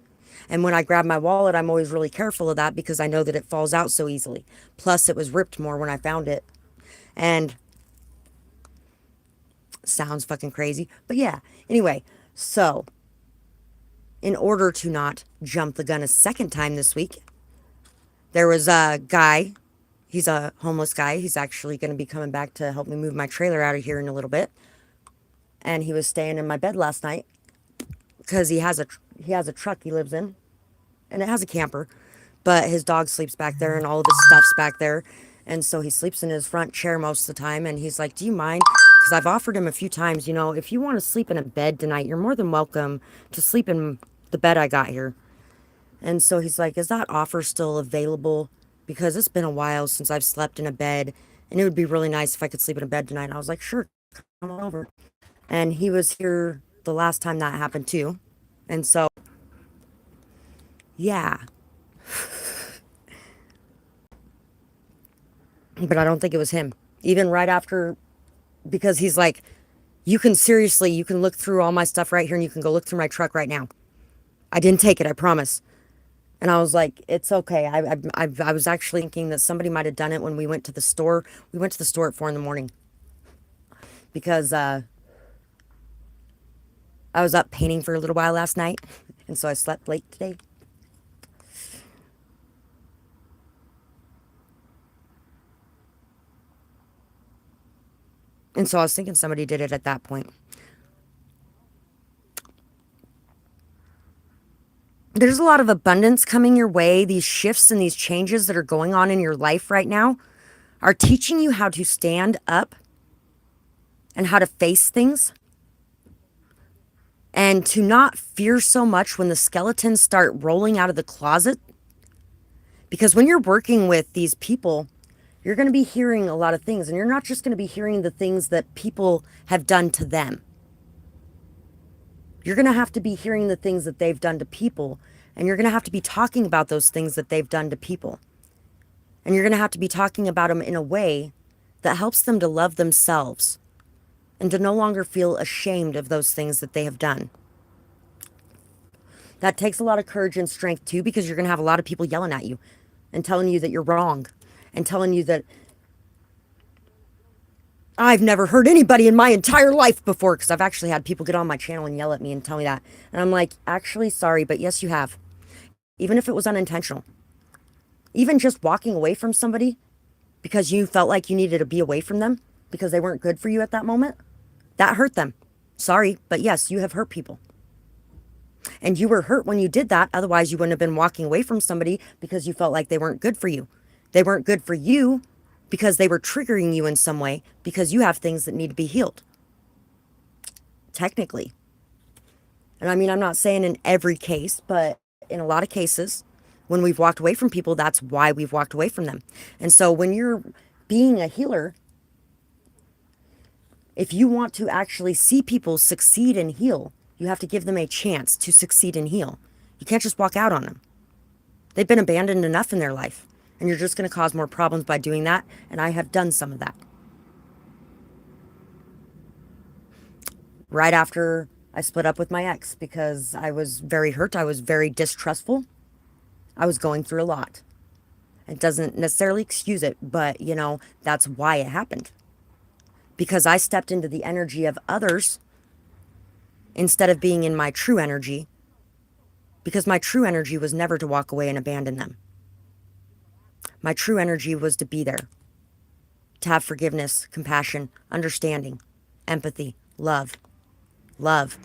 And when I grab my wallet, I'm always really careful of that because I know that it falls out so easily. Plus, it was ripped more when I found it. And sounds fucking crazy, but yeah. Anyway, so in order to not jump the gun a second time this week, There was a guy. He's a homeless guy. He's actually going to be coming back to help me move my trailer out of here in a little bit. And he was staying in my bed last night because he has a truck he lives in, and it has a camper, but his dog sleeps back there and all of his stuff's back there. And so he sleeps in his front chair most of the time. And he's like, do you mind? Because I've offered him a few times, if you want to sleep in a bed tonight, you're more than welcome to sleep in the bed I got here. And so he's like, is that offer still available? Because it's been a while since I've slept in a bed, and it would be really nice if I could sleep in a bed tonight. And I was like, sure, come on over. And he was here the last time that happened too. And so, yeah. But I don't think it was him. Even right after, because he's like, you can look through all my stuff right here and you can go look through my truck right now. I didn't take it, I promise. And I was like, it's okay. I was actually thinking that somebody might have done it when we went to the store. We went to the store at 4 a.m. because I was up painting for a little while last night. And so I slept late today. And so I was thinking somebody did it at that point. There's a lot of abundance coming your way. These shifts and these changes that are going on in your life right now are teaching you how to stand up and how to face things and to not fear so much when the skeletons start rolling out of the closet. Because when you're working with these people, you're going to be hearing a lot of things, and you're not just going to be hearing the things that people have done to them. You're going to have to be hearing the things that they've done to people, and you're going to have to be talking about those things that they've done to people. And you're going to have to be talking about them in a way that helps them to love themselves and to no longer feel ashamed of those things that they have done. That takes a lot of courage and strength too, because you're going to have a lot of people yelling at you and telling you that you're wrong and telling you that I've never heard anybody in my entire life before, because I've actually had people get on my channel and yell at me and tell me that. And I'm like, actually, sorry, but yes, you have. Even if it was unintentional. Even just walking away from somebody because you felt like you needed to be away from them because they weren't good for you at that moment, that hurt them. Sorry, but yes, you have hurt people. And you were hurt when you did that. Otherwise, you wouldn't have been walking away from somebody because you felt like they weren't good for you. They weren't good for you because they were triggering you in some way because you have things that need to be healed. Technically. And I mean, I'm not saying in every case, but in a lot of cases, when we've walked away from people, that's why we've walked away from them. And so when you're being a healer, if you want to actually see people succeed and heal, you have to give them a chance to succeed and heal. You can't just walk out on them. They've been abandoned enough in their life, and you're just going to cause more problems by doing that, and I have done some of that. Right after I split up with my ex, because I was very hurt, I was very distrustful, I was going through a lot. It doesn't necessarily excuse it, but, that's why it happened. Because I stepped into the energy of others instead of being in my true energy, because my true energy was never to walk away and abandon them. My true energy was to be there, to have forgiveness, compassion, understanding, empathy, love. Love.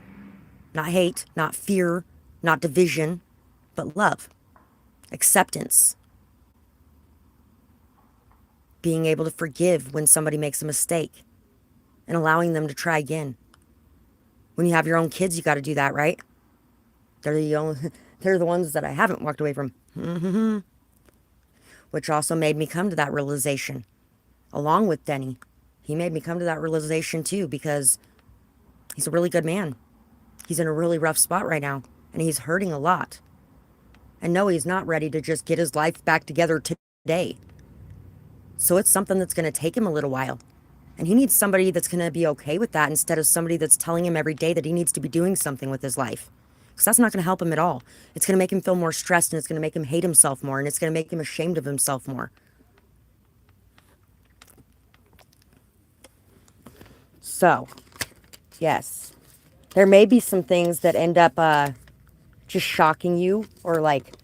Not hate, not fear, not division, but love. Acceptance. Being able to forgive when somebody makes a mistake and allowing them to try again. When you have your own kids, you got to do that, right? They're the ones that I haven't walked away from. Which also made me come to that realization. Along with Denny. He made me come to that realization too, because he's a really good man. He's in a really rough spot right now, and he's hurting a lot. And no, he's not ready to just get his life back together today. So it's something that's going to take him a little while. And he needs somebody that's going to be okay with that instead of somebody that's telling him every day that he needs to be doing something with his life. Because that's not going to help him at all. It's going to make him feel more stressed, and it's going to make him hate himself more, and it's going to make him ashamed of himself more. So, yes. There may be some things that end up just shocking you, or like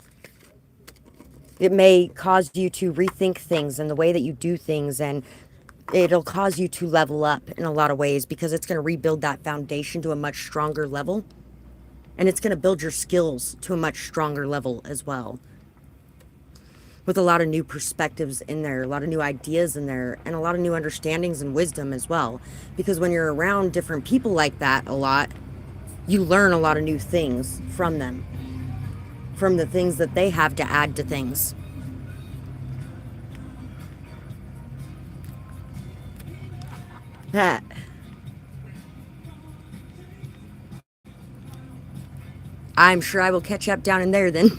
It may cause you to rethink things and the way that you do things, and it'll cause you to level up in a lot of ways because it's going to rebuild that foundation to a much stronger level. And it's going to build your skills to a much stronger level as well. With a lot of new perspectives in there, a lot of new ideas in there, and a lot of new understandings and wisdom as well. Because when you're around different people like that a lot, you learn a lot of new things from them, from the things that they have to add to things. I'm sure I will catch up down in there then.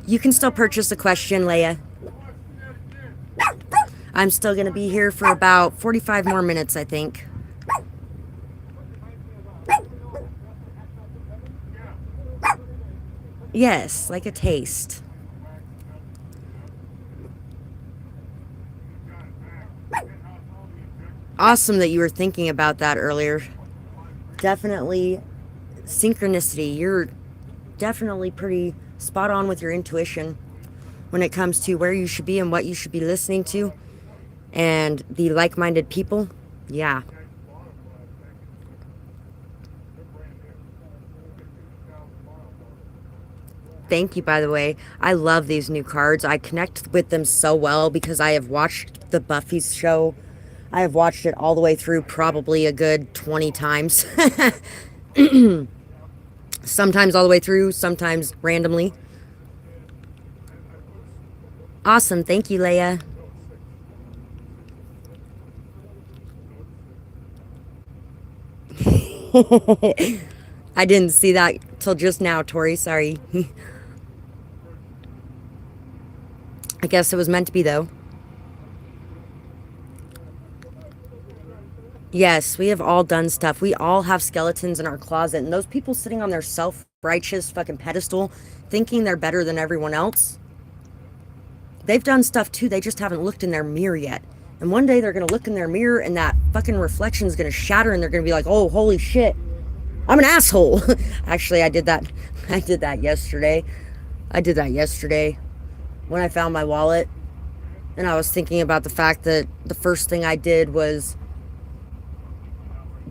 You can still purchase a question, Leia. I'm still going to be here for about 45 more minutes, I think. Yes, like a taste. Awesome that you were thinking about that earlier. Definitely synchronicity. You're definitely pretty spot on with your intuition when it comes to where you should be and what you should be listening to and the like-minded people. Yeah. Thank you, by the way. I love these new cards. I connect with them so well because I have watched the Buffy's show. I have watched it all the way through probably a good 20 times. Sometimes all the way through, sometimes randomly. Awesome. Thank you, Leia. I didn't see that till just now, Tori. Sorry. I guess it was meant to be, though. Yes, we have all done stuff. We all have skeletons in our closet. And those people sitting on their self righteous fucking pedestal thinking they're better than everyone else, they've done stuff too. They just haven't looked in their mirror yet. And one day they're going to look in their mirror and that fucking reflection is going to shatter and they're going to be like, oh, holy shit, I'm an asshole. Actually, I did that. I did that yesterday. I did that yesterday when I found my wallet. And I was thinking about the fact that the first thing I did was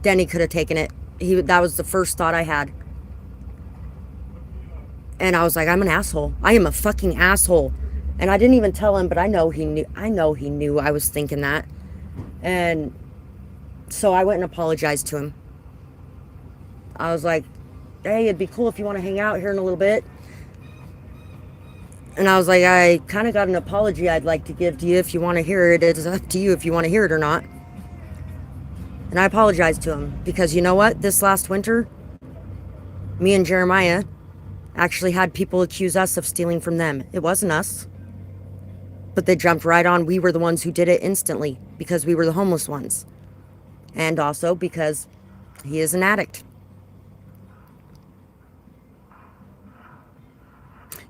Denny could have taken it. That was the first thought I had. And I was like, I'm an asshole. I am a fucking asshole. And I didn't even tell him, but I know he knew. I know he knew I was thinking that. And so I went and apologized to him. I was like, hey, it'd be cool if you want to hang out here in a little bit. And I was like, I kind of got an apology I'd like to give to you if you want to hear it. It's up to you if you want to hear it or not. And I apologized to him because you know what? This last winter, me and Jeremiah actually had people accuse us of stealing from them. It wasn't us. But they jumped right on. We were the ones who did it instantly because we were the homeless ones. And also because he is an addict.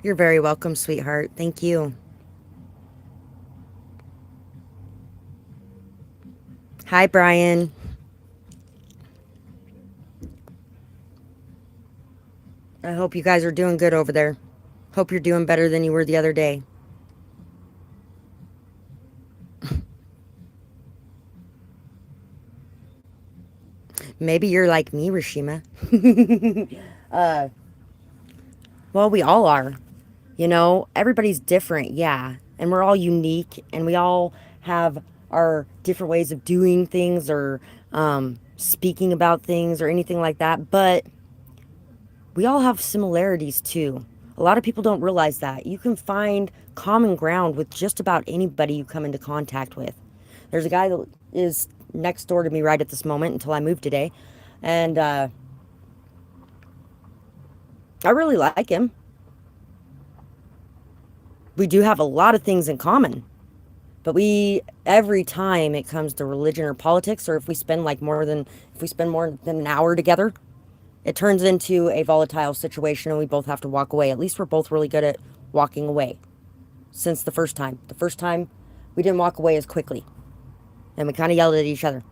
You're very welcome, sweetheart. Thank you. Hi, Brian. I hope you guys are doing good over there. Hope you're doing better than you were the other day. Maybe you're like me, Rashima. Well, we all are. You know, everybody's different, yeah. And we're all unique, and we all have our different ways of doing things or speaking about things or anything like that. But we all have similarities too. A lot of people don't realize that. You can find common ground with just about anybody you come into contact with. There's a guy that is next door to me right at this moment until I moved today. And I really like him. We do have a lot of things in common. But every time it comes to religion or politics, or if we spend more than an hour together, it turns into a volatile situation and we both have to walk away. At least we're both really good at walking away since the first time. The first time we didn't walk away as quickly and we kind of yelled at each other.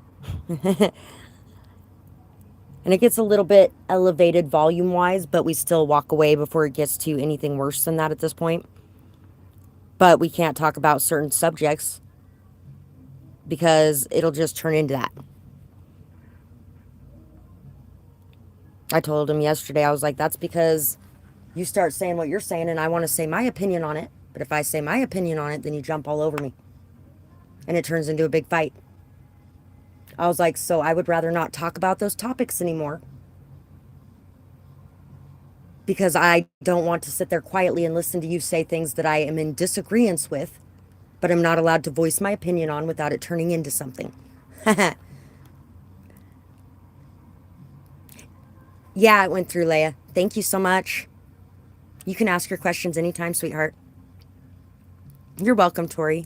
And it gets a little bit elevated volume-wise, but we still walk away before it gets to anything worse than that at this point. But we can't talk about certain subjects because it'll just turn into that. I told him yesterday, I was like, that's because you start saying what you're saying and I want to say my opinion on it. But if I say my opinion on it, then you jump all over me. And it turns into a big fight. I was like, so I would rather not talk about those topics anymore. Because I don't want to sit there quietly and listen to you say things that I am in disagreement with, but I'm not allowed to voice my opinion on without it turning into something. Yeah, it went through, Leia. Thank you so much. You can ask your questions anytime, sweetheart. You're welcome, Tori.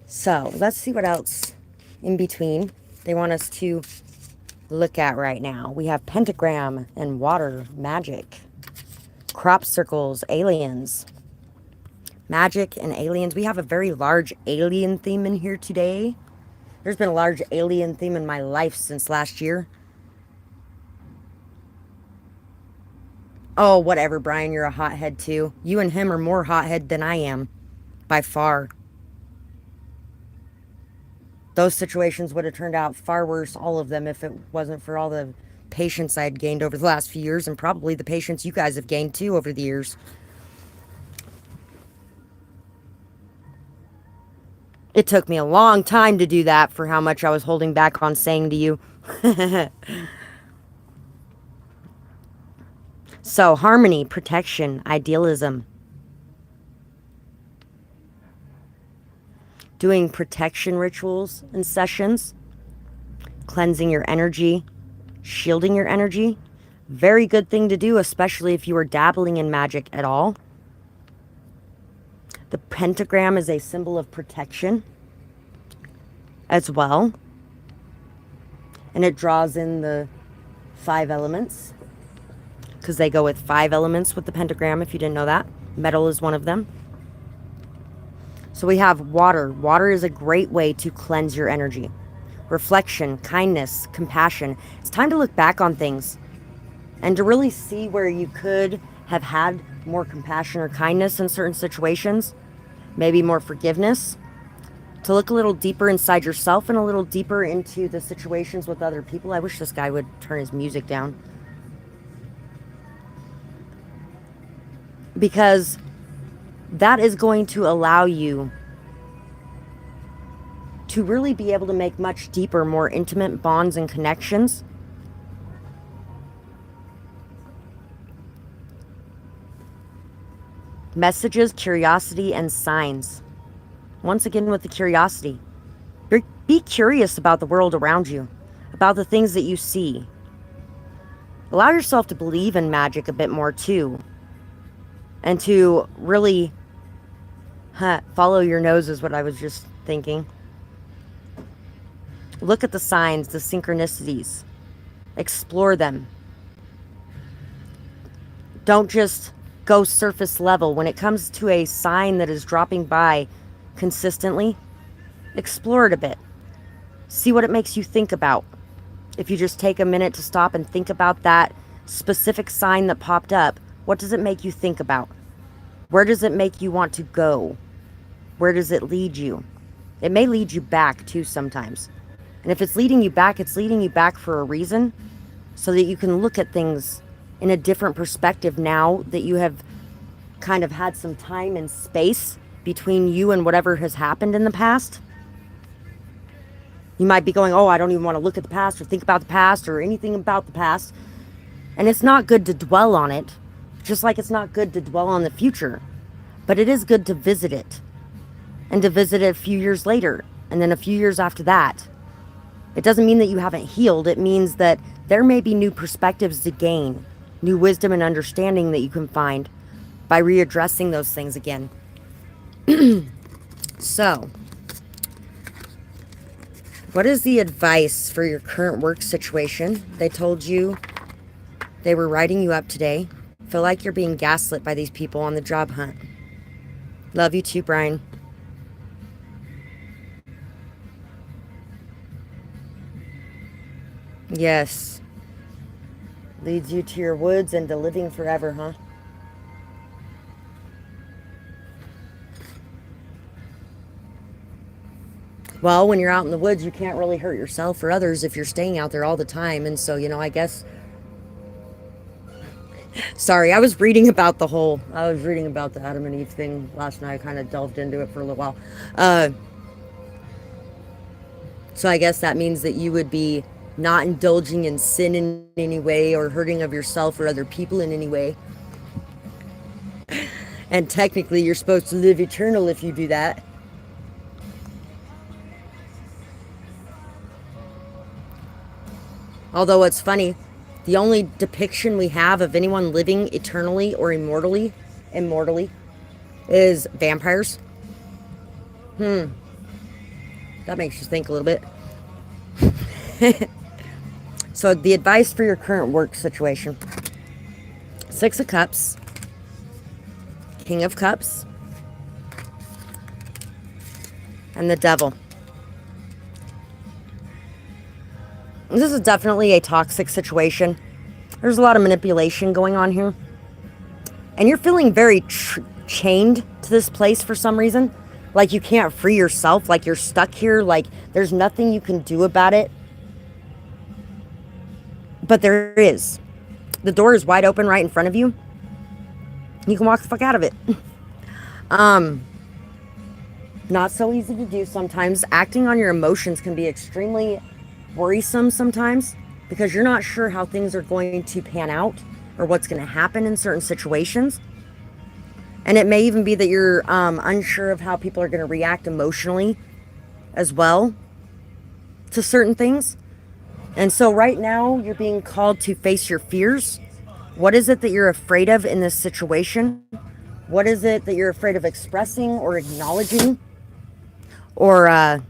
So, let's see what else in between they want us to look at right now. We have pentagram and water, magic, crop circles, aliens, magic and aliens. We have a very large alien theme in here today. There's been a large alien theme in my life since last year. Oh, whatever, Brian, you're a hothead too. You and him are more hothead than I am, by far. Those situations would have turned out far worse, all of them, if it wasn't for all the patience I had gained over the last few years, and probably the patience you guys have gained too over the years. It took me a long time to do that for how much I was holding back on saying to you. So, harmony, protection, idealism. Doing protection rituals and sessions. Cleansing your energy. Shielding your energy. Very good thing to do, especially if you are dabbling in magic at all. The pentagram is a symbol of protection as well. And it draws in the 5 elements, because they go with 5 elements with the pentagram, if you didn't know that. Metal is one of them. So we have water. Water is a great way to cleanse your energy. Reflection, kindness, compassion. It's time to look back on things and to really see where you could have had more compassion or kindness in certain situations. Maybe more forgiveness. To look a little deeper inside yourself and a little deeper into the situations with other people. I wish this guy would turn his music down. Because that is going to allow you to really be able to make much deeper, more intimate bonds and connections. Messages, curiosity, and signs. Once again with the curiosity. Be curious about the world around you, about the things that you see. Allow yourself to believe in magic a bit more too. And to really follow your nose is what I was just thinking. Look at the signs, the synchronicities. Explore them. Don't just go surface level. When it comes to a sign that is dropping by consistently, explore it a bit. See what it makes you think about. If you just take a minute to stop and think about that specific sign that popped up, what does it make you think about? Where does it make you want to go? Where does it lead you? It may lead you back too sometimes. And if it's leading you back, it's leading you back for a reason, so that you can look at things in a different perspective now that you have kind of had some time and space between you and whatever has happened in the past. You might be going, oh, I don't even want to look at the past or think about the past or anything about the past. And it's not good to dwell on it, just like it's not good to dwell on the future. But it is good to visit it. And to visit it a few years later, and then a few years after that. It doesn't mean that you haven't healed. It means that there may be new perspectives to gain, new wisdom and understanding that you can find by readdressing those things again. So, what is the advice for your current work situation? They told you they were writing you up today. Feel like you're being gaslit by these people on the job hunt. Love you too, Brian. Yes. Leads you to your woods and to living forever, huh? Well, when you're out in the woods, you can't really hurt yourself or others if you're staying out there all the time. And so, I guess, sorry, I was reading about the Adam and Eve thing last night. I kind of delved into it for a little while. Uh, so I guess that means that you would be not indulging in sin in any way or hurting of yourself or other people in any way. And technically, you're supposed to live eternal if you do that. Although it's funny, the only depiction we have of anyone living eternally or immortally, is vampires. That makes you think a little bit. So the advice for your current work situation: Six of Cups, King of Cups, and the Devil. This is definitely a toxic situation. There's a lot of manipulation going on here. And you're feeling very chained to this place for some reason. Like you can't free yourself. Like you're stuck here. Like there's nothing you can do about it. But there is. The door is wide open right in front of you. You can walk the fuck out of it. Not so easy to do sometimes. Acting on your emotions can be extremely worrisome sometimes because you're not sure how things are going to pan out or what's going to happen in certain situations. And it may even be that you're unsure of how people are going to react emotionally as well to certain things. And so right now you're being called to face your fears. What is it that you're afraid of in this situation? What is it that you're afraid of expressing or acknowledging or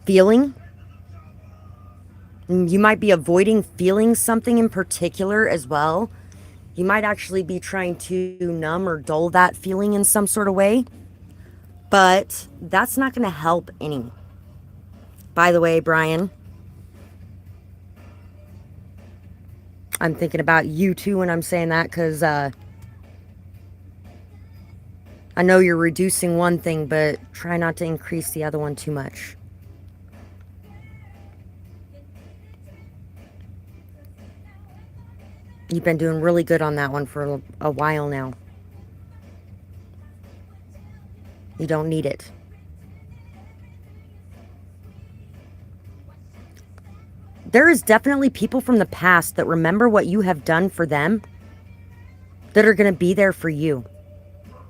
feeling? You might be avoiding feeling something in particular as well. You might actually be trying to numb or dull that feeling in some sort of way. But that's not going to help any. By the way, Brian, I'm thinking about you too when I'm saying that because I know you're reducing one thing, but try not to increase the other one too much. You've been doing really good on that one for a while now. You don't need it. There is definitely people from the past that remember what you have done for them that are going to be there for you.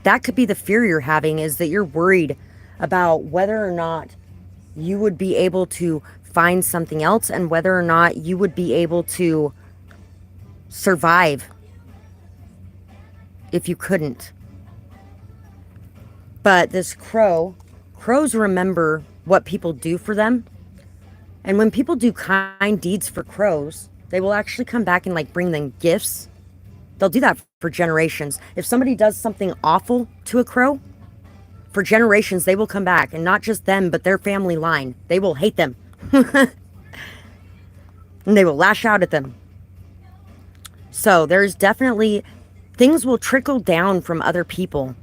That could be the fear you're having, is that you're worried about whether or not you would be able to find something else and whether or not you would be able to survive if you couldn't. But this crows remember what people do for them. And when people do kind deeds for crows, they will actually come back and like bring them gifts. They'll do that for generations. If somebody does something awful to a crow, for generations they will come back, and not just them, but their family line. They will hate them. And they will lash out at them. So there's definitely, things will trickle down from other people.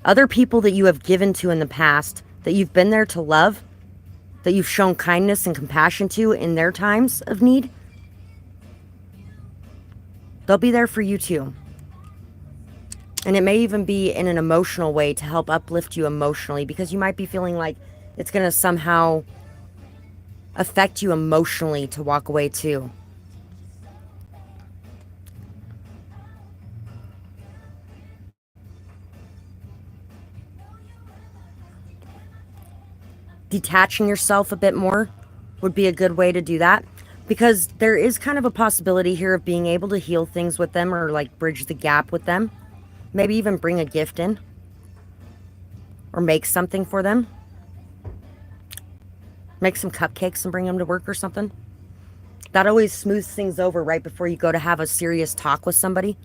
Other people that you have given to in the past, that you've been there to love, that you've shown kindness and compassion to in their times of need. They'll be there for you too. And it may even be in an emotional way to help uplift you emotionally, because you might be feeling like it's going to somehow affect you emotionally to walk away too. Detaching yourself a bit more would be a good way to do that, because there is kind of a possibility here of being able to heal things with them or like bridge the gap with them. Maybe even bring a gift in or make something for them. Make some cupcakes and bring them to work or something. That always smooths things over right before you go to have a serious talk with somebody.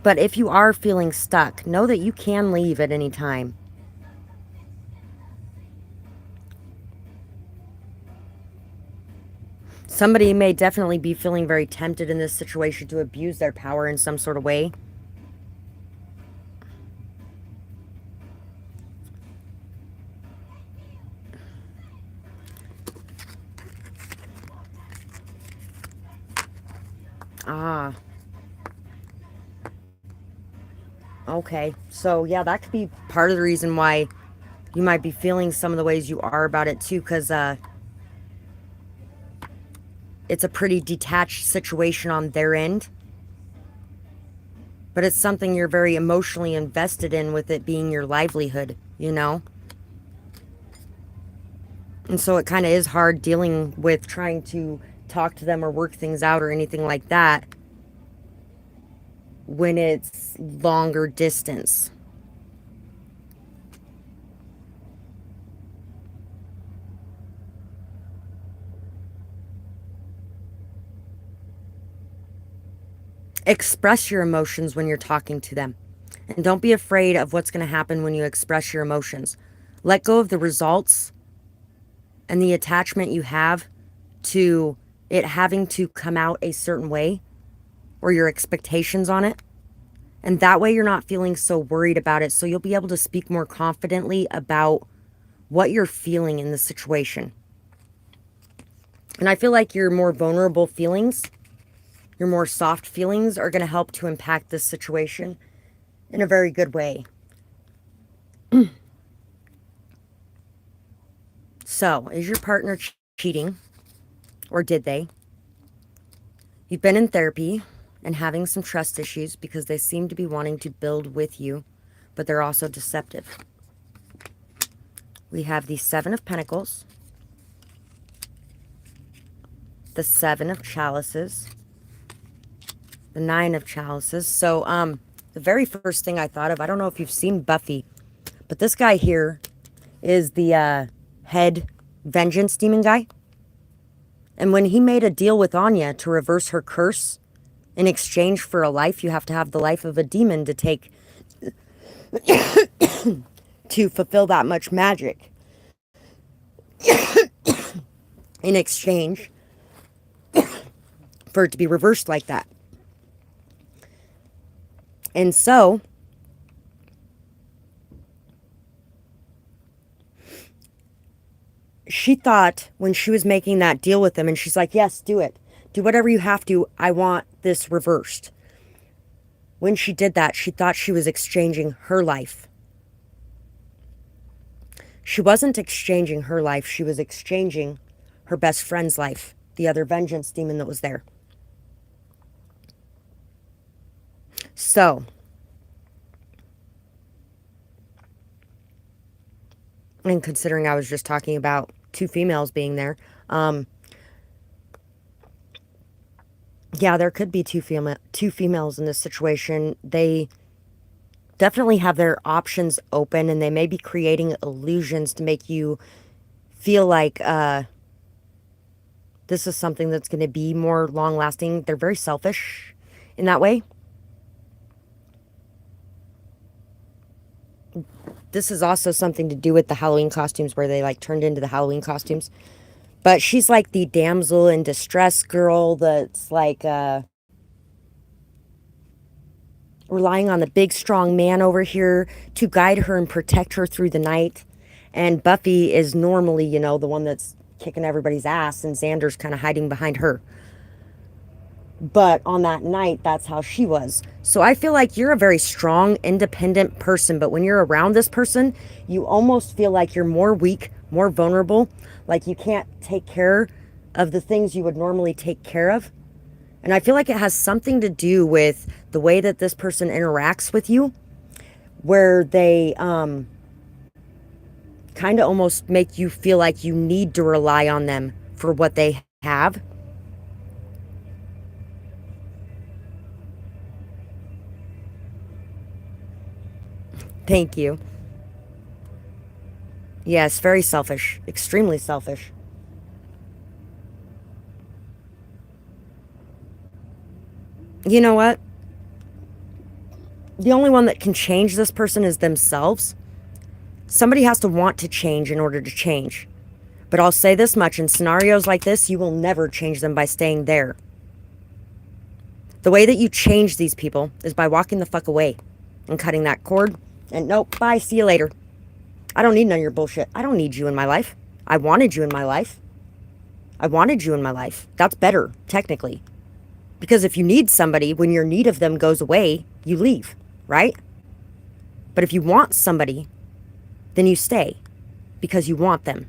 But if you are feeling stuck, know that you can leave at any time. Somebody may definitely be feeling very tempted in this situation to abuse their power in some sort of way. Ah, okay. So, yeah, that could be part of the reason why you might be feeling some of the ways you are about it, too, because it's a pretty detached situation on their end. But it's something you're very emotionally invested in, with it being your livelihood, you know? And so it kind of is hard dealing with trying to talk to them or work things out or anything like that when it's longer distance. Express your emotions when you're talking to them. And don't be afraid of what's going to happen when you express your emotions. Let go of the results and the attachment you have to it having to come out a certain way, or your expectations on it. And that way you're not feeling so worried about it. So you'll be able to speak more confidently about what you're feeling in the situation. And I feel like your more vulnerable feelings, your more soft feelings, are going to help to impact this situation in a very good way. So, is your partner cheating? Or did they? You've been in therapy and having some trust issues because they seem to be wanting to build with you, but they're also deceptive. We have the Seven of Pentacles, the Seven of Chalices, the Nine of Chalices. So, the very first thing I thought of, I don't know if you've seen Buffy, but this guy here is the head vengeance demon guy. And when he made a deal with Anya to reverse her curse in exchange for a life, you have to have the life of a demon to take to fulfill that much magic in exchange for it to be reversed like that. And so she thought when she was making that deal with him, and she's like, yes, do it. Do whatever you have to. I want this reversed. When she did that, she thought she was exchanging her life. She wasn't exchanging her life. She was exchanging her best friend's life, the other vengeance demon that was there. So, and considering I was just talking about two females being there, yeah, there could be two females in this situation. They definitely have their options open, and they may be creating illusions to make you feel like this is something that's going to be more long lasting. They're very selfish in that way. This is also something to do with the Halloween costumes, where they like turned into the Halloween costumes. But she's like the damsel in distress girl that's like relying on the big strong man over here to guide her and protect her through the night. And Buffy is normally, you know, the one that's kicking everybody's ass, and Xander's kind of hiding behind her. But on that night, that's how she was. So I feel like you're a very strong, independent person. But when you're around this person, you almost feel like you're more weak, more vulnerable. Like you can't take care of the things you would normally take care of. And I feel like it has something to do with the way that this person interacts with you, where they kind of almost make you feel like you need to rely on them for what they have. Thank you. Yes, very selfish. Extremely selfish. You know what? The only one that can change this person is themselves. Somebody has to want to change in order to change. But I'll say this much, in scenarios like this, you will never change them by staying there. The way that you change these people is by walking the fuck away and cutting that cord. And nope, bye, see you later. I don't need none of your bullshit. I don't need you in my life. I wanted you in my life. I wanted you in my life. That's better, technically. Because if you need somebody, when your need of them goes away, you leave, right? But if you want somebody, then you stay because you want them.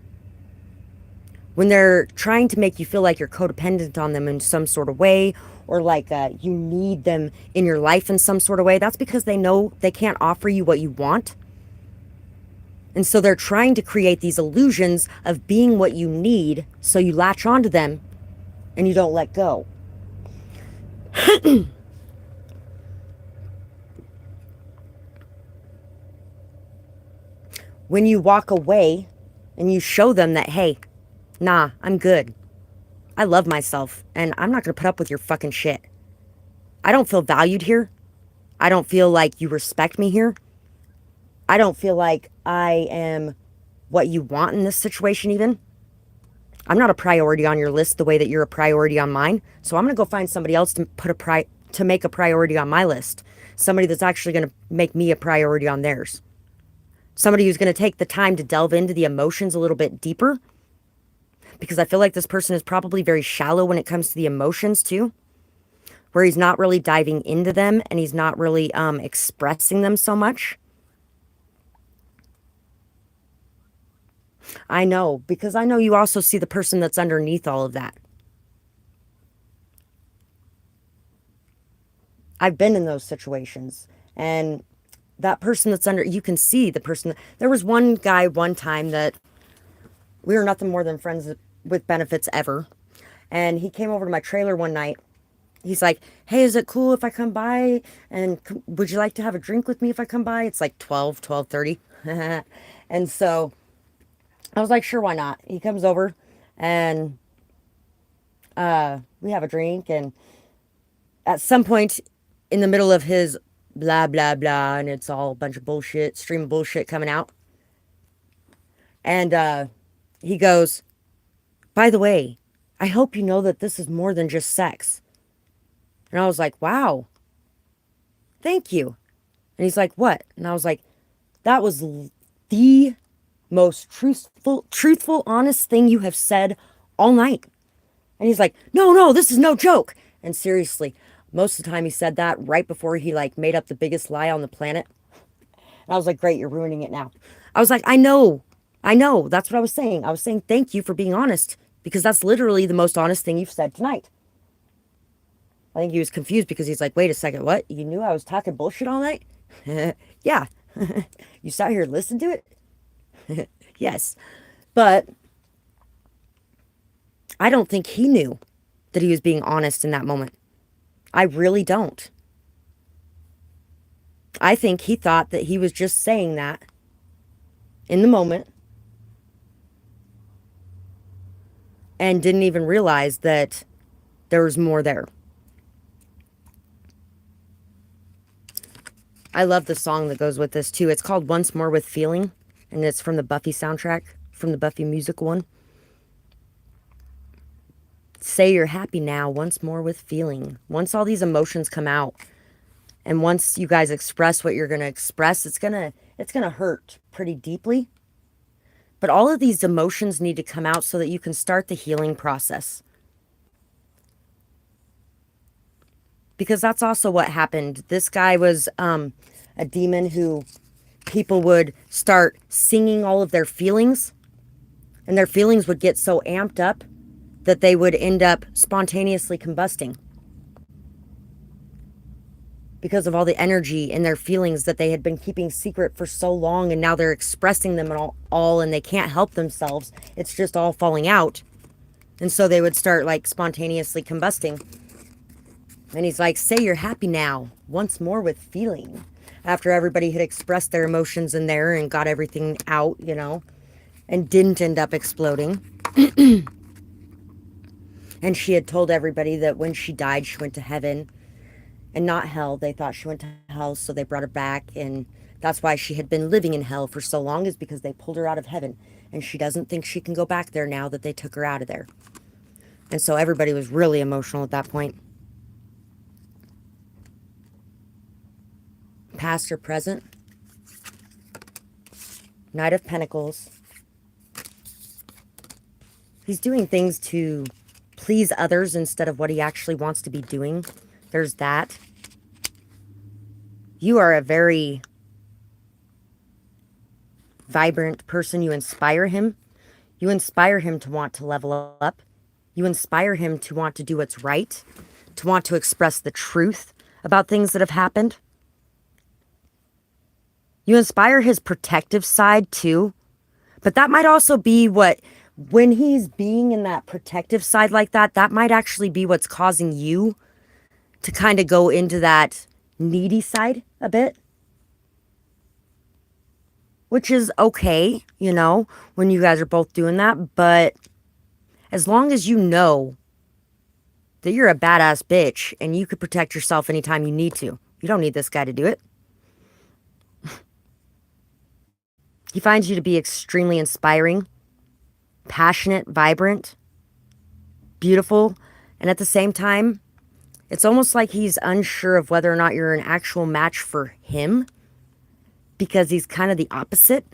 When they're trying to make you feel like you're codependent on them in some sort of way, or like you need them in your life in some sort of way, that's because they know they can't offer you what you want. And so they're trying to create these illusions of being what you need, so you latch onto them and you don't let go. When you walk away and you show them that, hey, nah, I'm good. I love myself and I'm not going to put up with your fucking shit. I don't feel valued here. I don't feel like you respect me here. I don't feel like I am what you want in this situation even. I'm not a priority on your list the way that you're a priority on mine. So I'm going to go find somebody else to to make a priority on my list. Somebody that's actually going to make me a priority on theirs. Somebody who's going to take the time to delve into the emotions a little bit deeper. Because I feel like this person is probably very shallow when it comes to the emotions too. Where he's not really diving into them and he's not really expressing them so much. I know, because I know you also see the person that's underneath all of that. I've been in those situations, and that person that's under, you can see the person. There was one guy one time that we were nothing more than friends with benefits ever. And he came over to my trailer one night. He's like, hey, is it cool if I come by? And would you like to have a drink with me if I come by? It's like 12:30. And so I was like, sure, why not? He comes over and we have a drink. And at some point in the middle of his blah, blah, blah, and it's all a bunch of bullshit, stream of bullshit coming out. And he goes, by the way, I hope you know that this is more than just sex. And I was like, wow, thank you. And he's like, what? And I was like, that was the most truthful, honest thing you have said all night. And he's like, no, this is no joke. And seriously, most of the time he said that right before he like made up the biggest lie on the planet. And I was like, great, you're ruining it now. I was like, I know. That's what I was saying. I was saying, thank you for being honest, because that's literally the most honest thing you've said tonight. I think he was confused because he's like, wait a second, what? You knew I was talking bullshit all night? Yeah. You sat here and listened to it? Yes. But I don't think he knew that he was being honest in that moment. I really don't. I think he thought that he was just saying that in the moment and didn't even realize that there was more there. I love the song that goes with this too. It's called Once More with Feeling, and it's from the Buffy soundtrack, from the Buffy music one. Say you're happy now, once more with feeling. Once all these emotions come out, and once you guys express what you're going to express, it's going to hurt pretty deeply. But all of these emotions need to come out so that you can start the healing process. Because that's also what happened. This guy was a demon who people would start singing all of their feelings, and their feelings would get so amped up that they would end up spontaneously combusting because of all the energy in their feelings that they had been keeping secret for so long, and now they're expressing them all and they can't help themselves. It's just all falling out. And so they would start like spontaneously combusting. And he's like, say you're happy now, once more with feeling. After everybody had expressed their emotions in there and got everything out, you know, and didn't end up exploding. And she had told everybody that when she died, she went to heaven and not hell. They thought she went to hell, so they brought her back. And that's why she had been living in hell for so long, is because they pulled her out of heaven. and she doesn't think she can go back there now that they took her out of there. And so everybody was really emotional at that point. Past or present. Knight of Pentacles. He's doing things to please others instead of what he actually wants to be doing. There's that. You are a very vibrant person. You inspire him. You inspire him to want to level up. You inspire him to want to do what's right, to want to express the truth about things that have happened. You inspire his protective side too. But that might also be what, when he's being in that protective side like that, that might actually be what's causing you to kind of go into that needy side a bit. Which is okay, you know, when you guys are both doing that. But as long as you know that you're a badass bitch and you could protect yourself anytime you need to. You don't need this guy to do it. He finds you to be extremely inspiring, passionate, vibrant, beautiful. And at the same time, it's almost like he's unsure of whether or not you're an actual match for him, because he's kind of the opposite.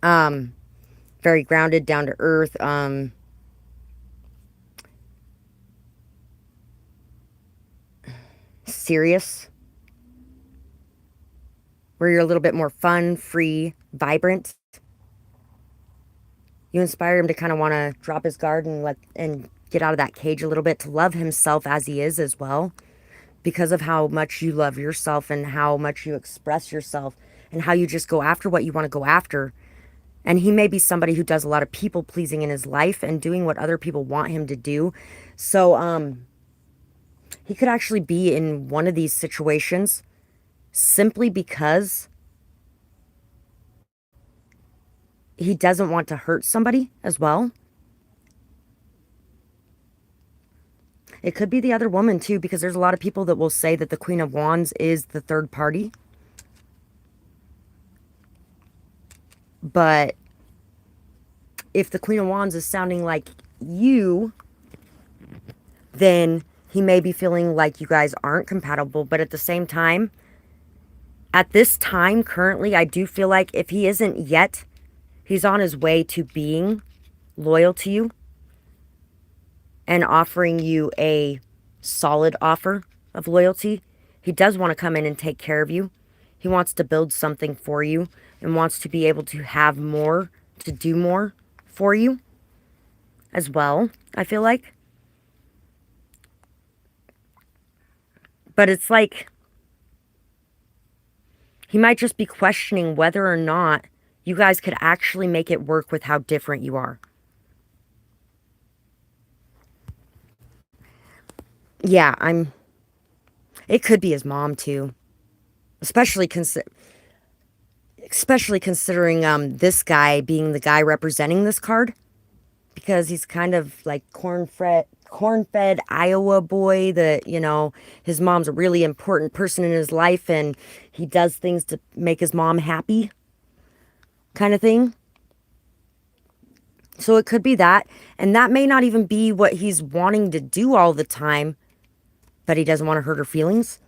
Very grounded, down to earth. Serious. Where you're a little bit more fun, free, vibrant. You inspire him to kind of want to drop his guard and get out of that cage a little bit, to love himself as he is as well, because of how much you love yourself and how much you express yourself and how you just go after what you want to go after. And he may be somebody who does a lot of people pleasing in his life and doing what other people want him to do. So he could actually be in one of these situations simply because he doesn't want to hurt somebody as well. It could be the other woman too, because there's a lot of people that will say that the Queen of Wands is the third party. But if the Queen of Wands is sounding like you, then he may be feeling like you guys aren't compatible. But at the same time, at this time currently, I do feel like if he isn't yet, he's on his way to being loyal to you and offering you a solid offer of loyalty. He does want to come in and take care of you. He wants to build something for you and wants to be able to have more, to do more for you as well, I feel like. But it's like he might just be questioning whether or not you guys could actually make it work with how different you are. Yeah, it could be his mom too. Especially considering this guy being the guy representing this card, because he's kind of like corn-fed Iowa boy that, you know, his mom's a really important person in his life and he does things to make his mom happy kind of thing. So it could be that, and that may not even be what he's wanting to do all the time, but he doesn't want to hurt her feelings.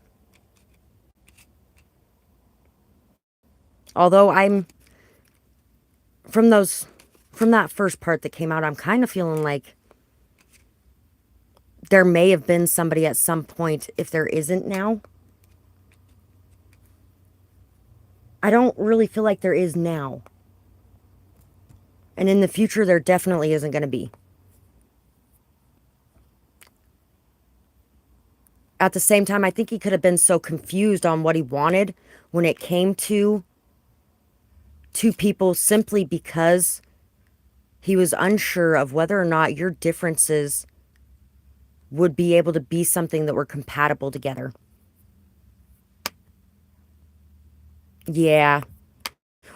Although from that first part that came out, I'm kind of feeling like there may have been somebody at some point. If there isn't now, I don't really feel like there is now. And in the future, there definitely isn't going to be. At the same time, I think he could have been so confused on what he wanted when it came to two people, simply because he was unsure of whether or not your differences would be able to be something that were compatible together. Yeah.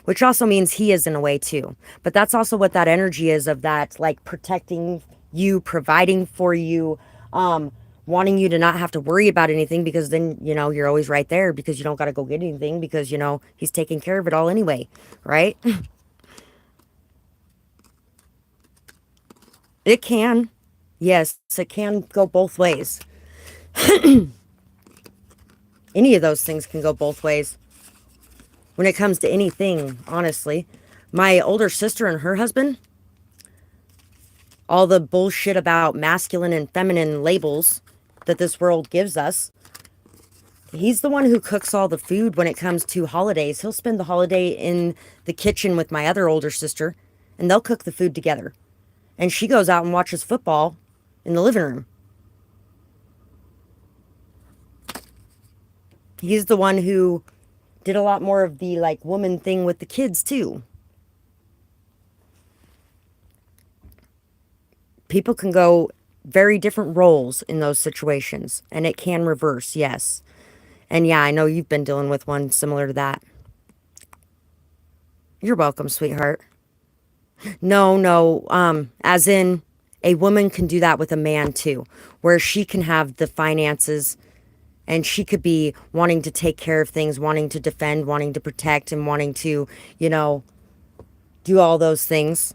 Which also means he is in a way too. But that's also what that energy is, of that, like, protecting you, providing for you, wanting you to not have to worry about anything, because then, you know, you're always right there, because you don't got to go get anything, because, you know, he's taking care of it all anyway, right? It can. Yes, it can go both ways. Any of those things can go both ways when it comes to anything, honestly. My older sister and her husband, all the bullshit about masculine and feminine labels that this world gives us, he's the one who cooks all the food when it comes to holidays. He'll spend the holiday in the kitchen with my other older sister, and they'll cook the food together. And she goes out and watches football in the living room. He's the one who did a lot more of the like woman thing with the kids too. People can go very different roles in those situations, and it can reverse, yes. And yeah, I know you've been dealing with one similar to that. You're welcome, sweetheart. No, no, as in a woman can do that with a man too, where she can have the finances and she could be wanting to take care of things, wanting to defend, wanting to protect, and wanting to, you know, do all those things.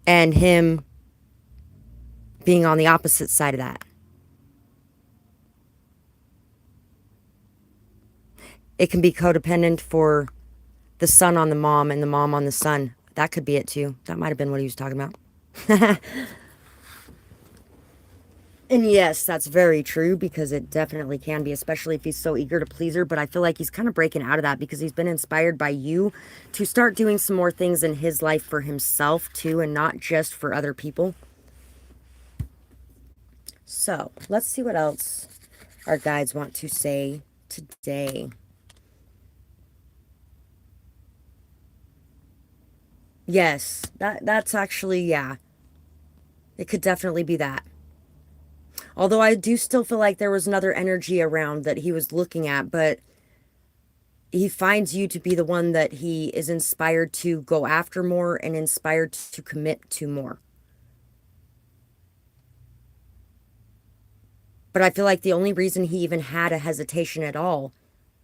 And him being on the opposite side of that. It can be codependent for the son on the mom and the mom on the son. That could be it too. That might have been what he was talking about. And yes, that's very true because it definitely can be, especially if he's so eager to please her. But I feel like he's kind of breaking out of that because he's been inspired by you to start doing some more things in his life for himself too, and not just for other people. So let's see what else our guides want to say today. Yes, that's actually, yeah. It could definitely be that. Although I do still feel like there was another energy around that he was looking at, but he finds you to be the one that he is inspired to go after more and inspired to commit to more. But I feel like the only reason he even had a hesitation at all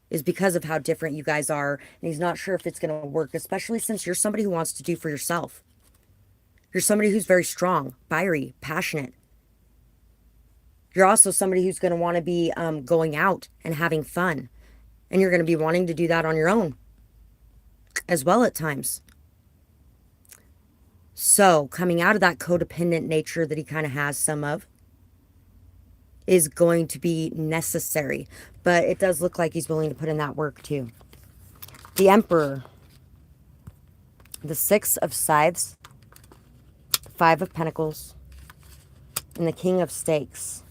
is because of how different you guys are, and he's not sure if it's going to work, especially since you're somebody who wants to do for yourself. You're somebody who's very strong, fiery, passionate. You're also somebody who's going to want to be going out and having fun. And you're going to be wanting to do that on your own as well at times. So coming out of that codependent nature that he kind of has some of is going to be necessary. But it does look like he's willing to put in that work too. The Emperor. The Six of Scythes. Five of Pentacles. And the King of Stakes.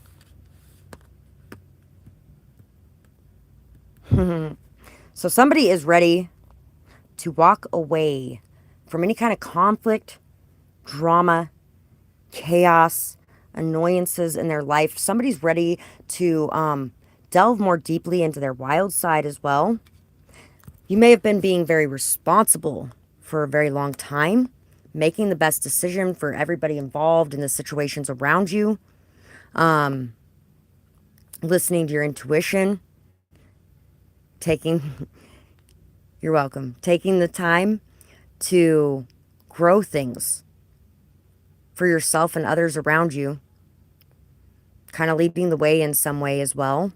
So somebody is ready to walk away from any kind of conflict, drama, chaos, annoyances in their life. Somebody's ready to delve more deeply into their wild side as well. You may have been being very responsible for a very long time, making the best decision for everybody involved in the situations around you, listening to your intuition, you're welcome, taking the time to grow things for yourself and others around you, kind of leading the way in some way as well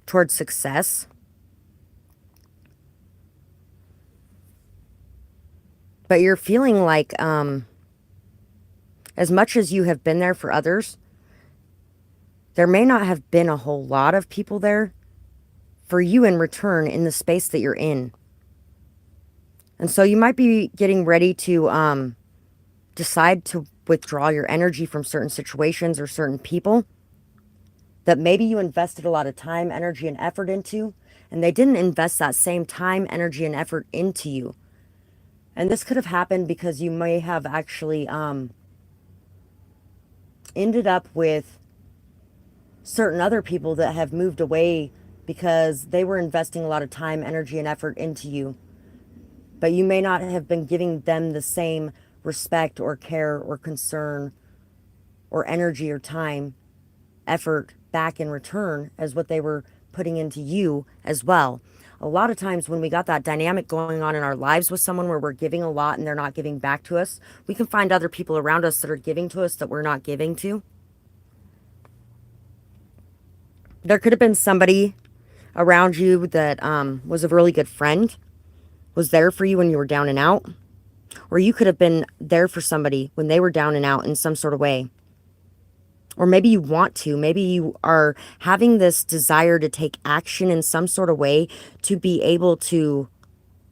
towards success. But you're feeling like as much as you have been there for others, there may not have been a whole lot of people there for you in return in the space that you're in. And so you might be getting ready to decide to withdraw your energy from certain situations or certain people that maybe you invested a lot of time, energy, and effort into, and they didn't invest that same time, energy, and effort into you. And this could have happened because you may have actually ended up with certain other people that have moved away because they were investing a lot of time, energy, and effort into you. But you may not have been giving them the same respect or care or concern or energy or time, effort back in return as what they were putting into you as well. a lot of times when we got that dynamic going on in our lives with someone where we're giving a lot and they're not giving back to us, we can find other people around us that are giving to us that we're not giving to. There could have been somebody around you that was a really good friend, was there for you when you were down and out, or you could have been there for somebody when they were down and out in some sort of way. Or maybe you want to. Maybe you are having this desire to take action in some sort of way to be able to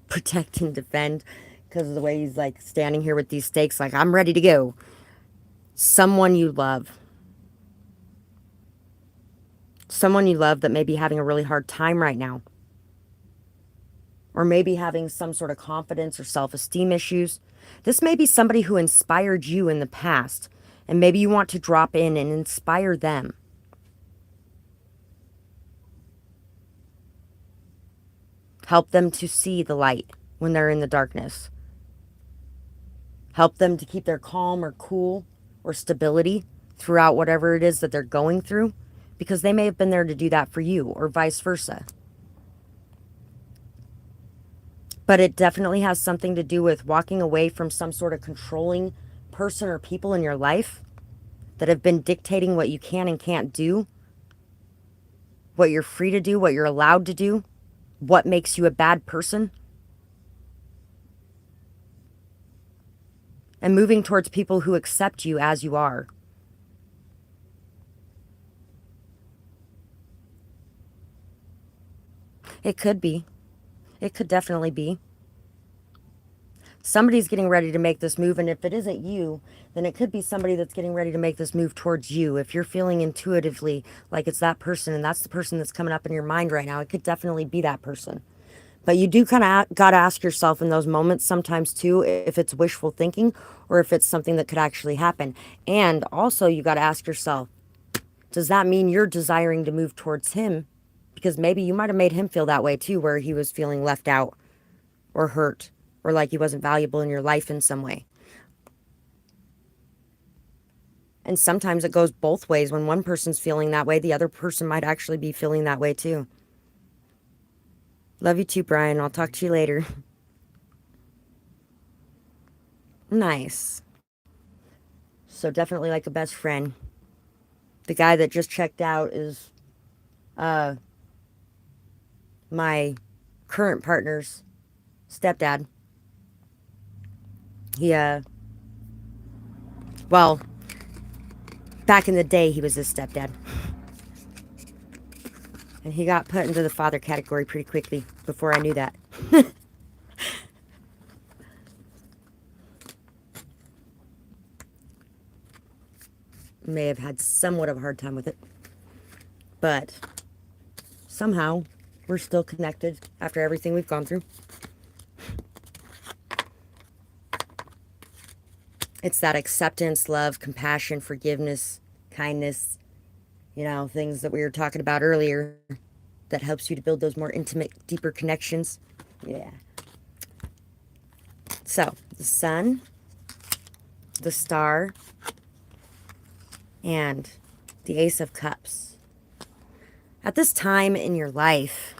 protect and defend, because of the way he's like standing here with these stakes, like, I'm ready to go. Someone you love. Someone you love that may be having a really hard time right now. Or maybe having some sort of confidence or self-esteem issues. This may be somebody who inspired you in the past, and maybe you want to drop in and inspire them. Help them to see the light when they're in the darkness. Help them to keep their calm or cool or stability throughout whatever it is that they're going through, because they may have been there to do that for you, or vice versa. But it definitely has something to do with walking away from some sort of controlling person or people in your life that have been dictating what you can and can't do, what you're free to do, what you're allowed to do, what makes you a bad person. And moving towards people who accept you as you are. It could be. It could definitely be. Somebody's getting ready to make this move, and if it isn't you, then it could be somebody that's getting ready to make this move towards you. If you're feeling intuitively like it's that person, and that's the person that's coming up in your mind right now, it could definitely be that person. But you do kind of got to ask yourself in those moments sometimes too, if it's wishful thinking or if it's something that could actually happen. And also you got to ask yourself, does that mean you're desiring to move towards him? Because maybe you might have made him feel that way too, where he was feeling left out or hurt, or like he wasn't valuable in your life in some way. And sometimes it goes both ways. When one person's feeling that way, the other person might actually be feeling that way too. Love you too, Brian. I'll talk to you later. Nice. So definitely like a best friend. The guy that just checked out is my current partner's stepdad. He, well, back in the day, he was his stepdad. And he got put into the father category pretty quickly before I knew that. May have had somewhat of a hard time with it. But somehow we're still connected after everything we've gone through. It's that acceptance, love, compassion, forgiveness, kindness, things that we were talking about earlier that helps you to build those more intimate, deeper connections. Yeah. So, the sun, the star, and the Ace of Cups. At this time in your life,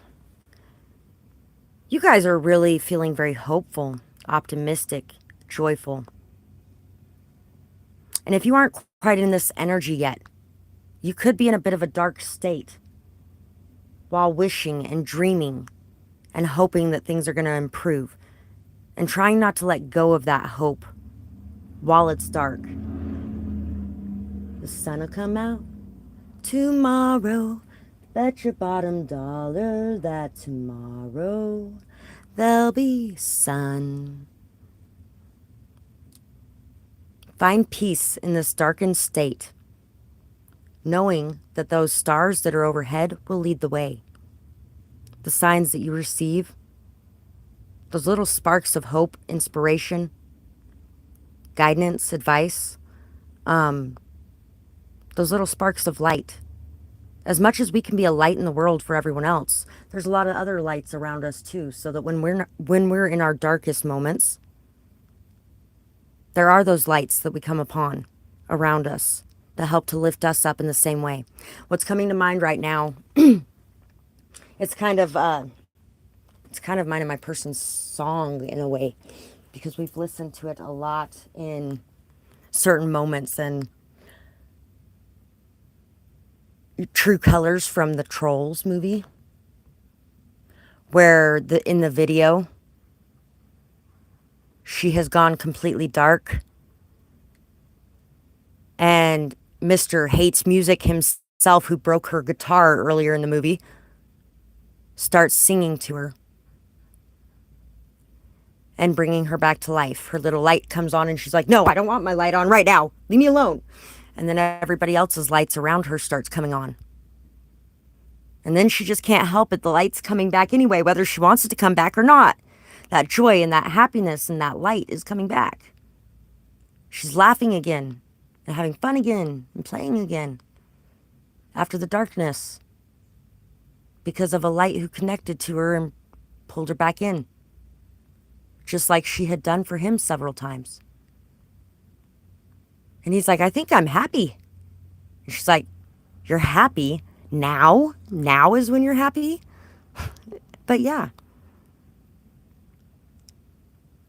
you guys are really feeling very hopeful, optimistic, joyful. And if you aren't quite in this energy yet, you could be in a bit of a dark state while wishing and dreaming and hoping that things are going to improve, and trying not to let go of that hope while it's dark. The sun will come out tomorrow. Bet your bottom dollar that tomorrow there'll be sun. Find peace in this darkened state, knowing that those stars that are overhead will lead the way. The signs that you receive, those little sparks of hope, inspiration, guidance, advice, those little sparks of light. As much as we can be a light in the world for everyone else, there's a lot of other lights around us too, so that when we're in our darkest moments, there are those lights that we come upon around us that help to lift us up in the same way. What's coming to mind right now, it's kind of It's kind of mine and my person's song in a way, because we've listened to it a lot in certain moments. And True Colors from the Trolls movie, where in the video she has gone completely dark, and Mr. Hates Music himself, who broke her guitar earlier in the movie, starts singing to her and bringing her back to life. Her little light comes on and she's like, no, I don't want my light on right now. Leave me alone. And then everybody else's lights around her starts coming on. And then she just can't help it. The light's coming back anyway, whether she wants it to come back or not. That joy and that happiness and that light is coming back. She's laughing again and having fun again and playing again after the darkness, because of a light who connected to her and pulled her back in, just like she had done for him several times. And he's like, I think I'm happy. And she's like, you're happy now? Now is when you're happy? But yeah,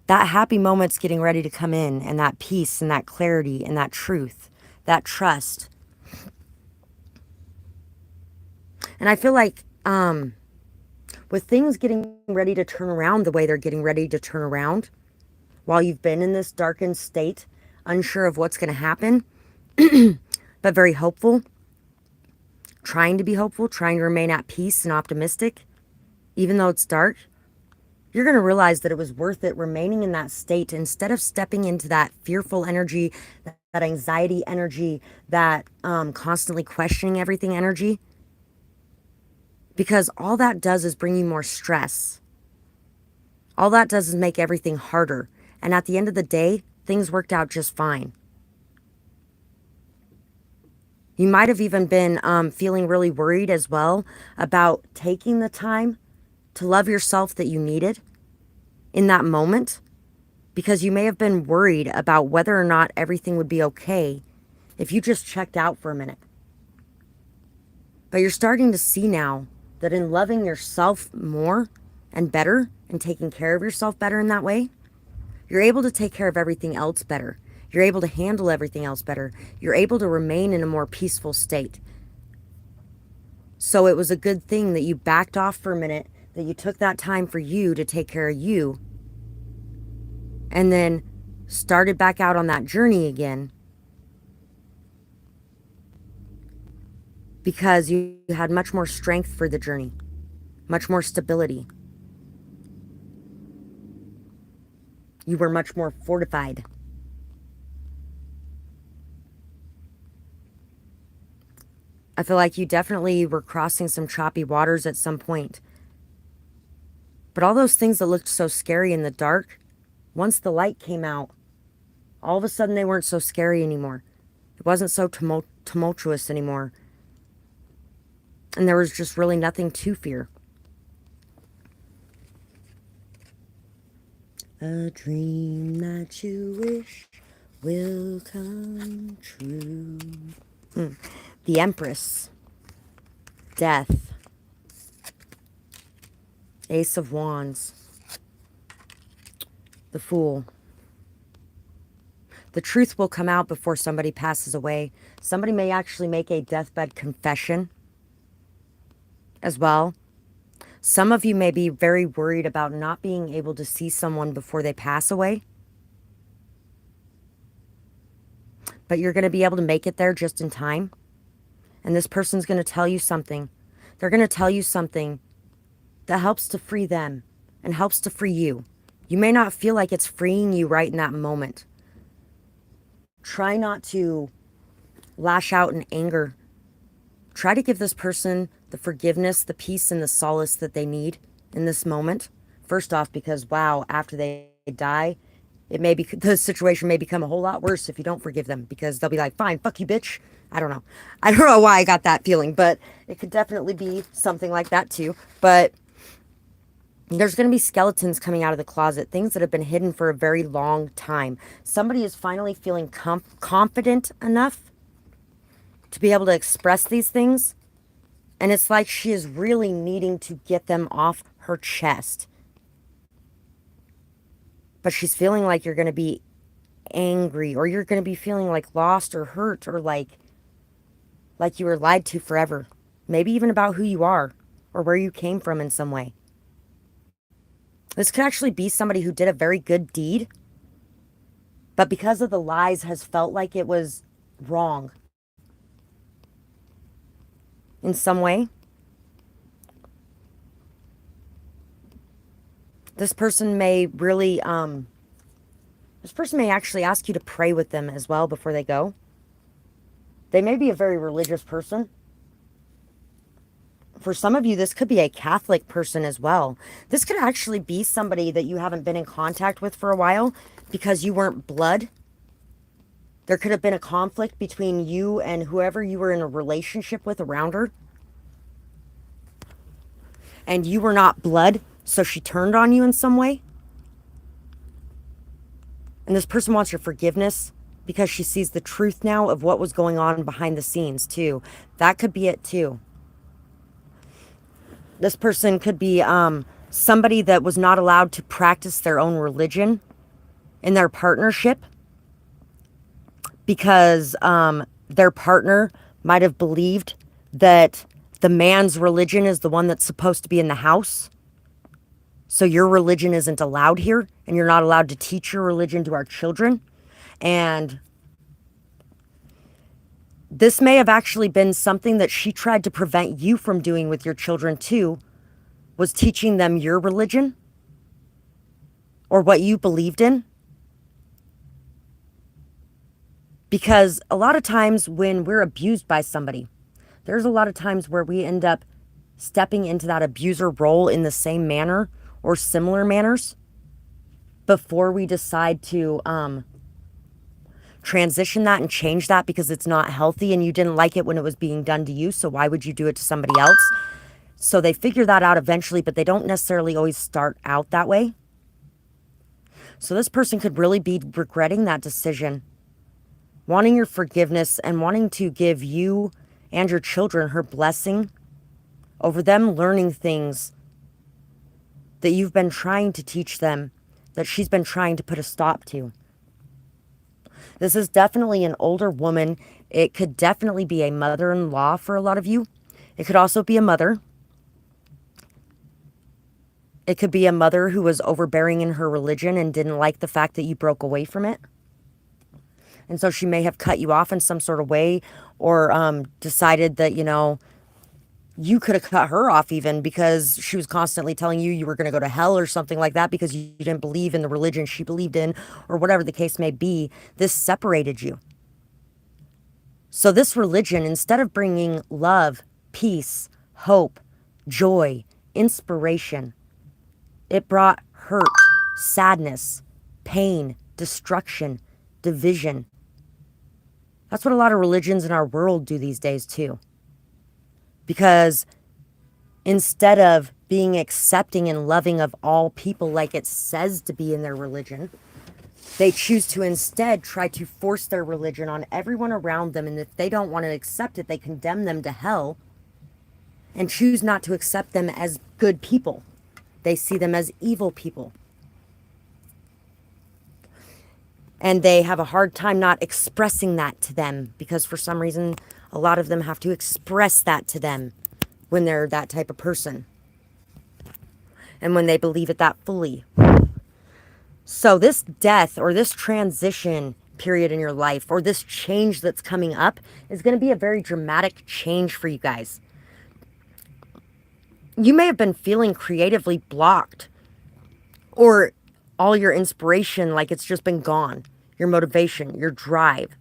that happy moment's getting ready to come in, and that peace and that clarity and that truth, that trust. And I feel like with things getting ready to turn around the way they're getting ready to turn around, while you've been in this darkened state, unsure of what's going to happen, but very hopeful, trying to be hopeful, trying to remain at peace and optimistic, even though it's dark, you're going to realize that it was worth it remaining in that state instead of stepping into that fearful energy, that anxiety energy, that constantly questioning everything energy. Because all that does is bring you more stress. All that does is make everything harder. And at the end of the day, things worked out just fine. You might have even been feeling really worried as well about taking the time to love yourself that you needed in that moment, because you may have been worried about whether or not everything would be okay if you just checked out for a minute. But you're starting to see now that in loving yourself more and better and taking care of yourself better in that way, you're able to take care of everything else better. You're able to handle everything else better. You're able to remain in a more peaceful state. So it was a good thing that you backed off for a minute, that you took that time for you to take care of you, and then started back out on that journey again, because you had much more strength for the journey, much more stability. You were much more fortified. I feel like you definitely were crossing some choppy waters at some point. But all those things that looked so scary in the dark, once the light came out, all of a sudden they weren't so scary anymore. It wasn't so tumultuous anymore. And there was just really nothing to fear. A dream that you wish will come true. The Empress. Death. Ace of Wands. The Fool. The truth will come out before somebody passes away. Somebody may actually make a deathbed confession as well. Some of you may be very worried about not being able to see someone before they pass away. But you're going to be able to make it there just in time. And this person's going to tell you something. They're going to tell you something that helps to free them and helps to free you. You may not feel like it's freeing you right in that moment. Try not to lash out in anger. Try to give this person the forgiveness, the peace, and the solace that they need in this moment. First off, because wow, after they die, the situation may become a whole lot worse if you don't forgive them, because they'll be like, fine, fuck you, bitch. I don't know. I don't know why I got that feeling, but it could definitely be something like that too. But there's going to be skeletons coming out of the closet, things that have been hidden for a very long time. Somebody is finally feeling confident enough to be able to express these things. And it's like she is really needing to get them off her chest. but she's feeling like you're going to be angry, or you're going to be feeling like lost or hurt, or like you were lied to forever. Maybe even about who you are or where you came from in some way. This could actually be somebody who did a very good deed, but because of the lies has felt like it was wrong in some way. This person may really, this person may actually ask you to pray with them as well before they go. They may be a very religious person. For some of you, this could be a Catholic person as well. This could actually be somebody that you haven't been in contact with for a while because you weren't blood. There could have been a conflict between you and whoever you were in a relationship with around her. And you were not blood, so she turned on you in some way. And this person wants your forgiveness because she sees the truth now of what was going on behind the scenes too. That could be it too. This person could be somebody that was not allowed to practice their own religion in their partnership because their partner might have believed that the man's religion is the one that's supposed to be in the house. So your religion isn't allowed here, and you're not allowed to teach your religion to our children. And this may have actually been something that she tried to prevent you from doing with your children too, was teaching them your religion or what you believed in. Because a lot of times when we're abused by somebody, there's a lot of times where we end up stepping into that abuser role in the same manner or similar manners before we decide to transition that and change that because it's not healthy and you didn't like it when it was being done to you. So why would you do it to somebody else? So they figure that out eventually, but they don't necessarily always start out that way. So this person could really be regretting that decision, wanting your forgiveness and wanting to give you and your children her blessing over them learning things that you've been trying to teach them, that she's been trying to put a stop to. This is definitely an older woman. It could definitely be a mother-in-law for a lot of you. It could also be a mother. It could be a mother who was overbearing in her religion and didn't like the fact that you broke away from it. And so she may have cut you off in some sort of way or decided that, you could have cut her off even because she was constantly telling you you were going to go to hell or something like that because you didn't believe in the religion she believed in or whatever the case may be. This separated you. So this religion, instead of bringing love, peace, hope, joy, inspiration, it brought hurt, sadness, pain, destruction, division. That's what a lot of religions in our world do these days too. Because instead of being accepting and loving of all people like it says to be in their religion, they choose to instead try to force their religion on everyone around them. And if they don't want to accept it, they condemn them to hell and choose not to accept them as good people. They see them as evil people. And they have a hard time not expressing that to them because for some reason, a lot of them have to express that to them when they're that type of person. And when they believe it that fully. So this death or this transition period in your life or this change that's coming up is going to be a very dramatic change for you guys. You may have been feeling creatively blocked or all your inspiration, like it's just been gone. Your motivation, your drive.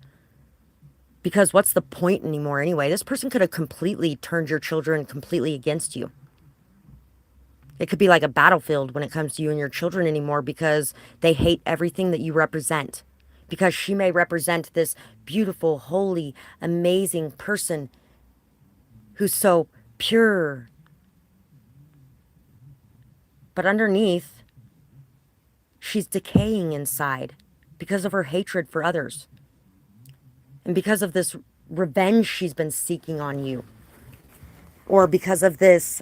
Because what's the point anymore anyway? This person could have completely turned your children completely against you. It could be like a battlefield when it comes to you and your children anymore because they hate everything that you represent. Because she may represent this beautiful, holy, amazing person who's so pure. But underneath, she's decaying inside because of her hatred for others. And because of this revenge she's been seeking on you. Or because of this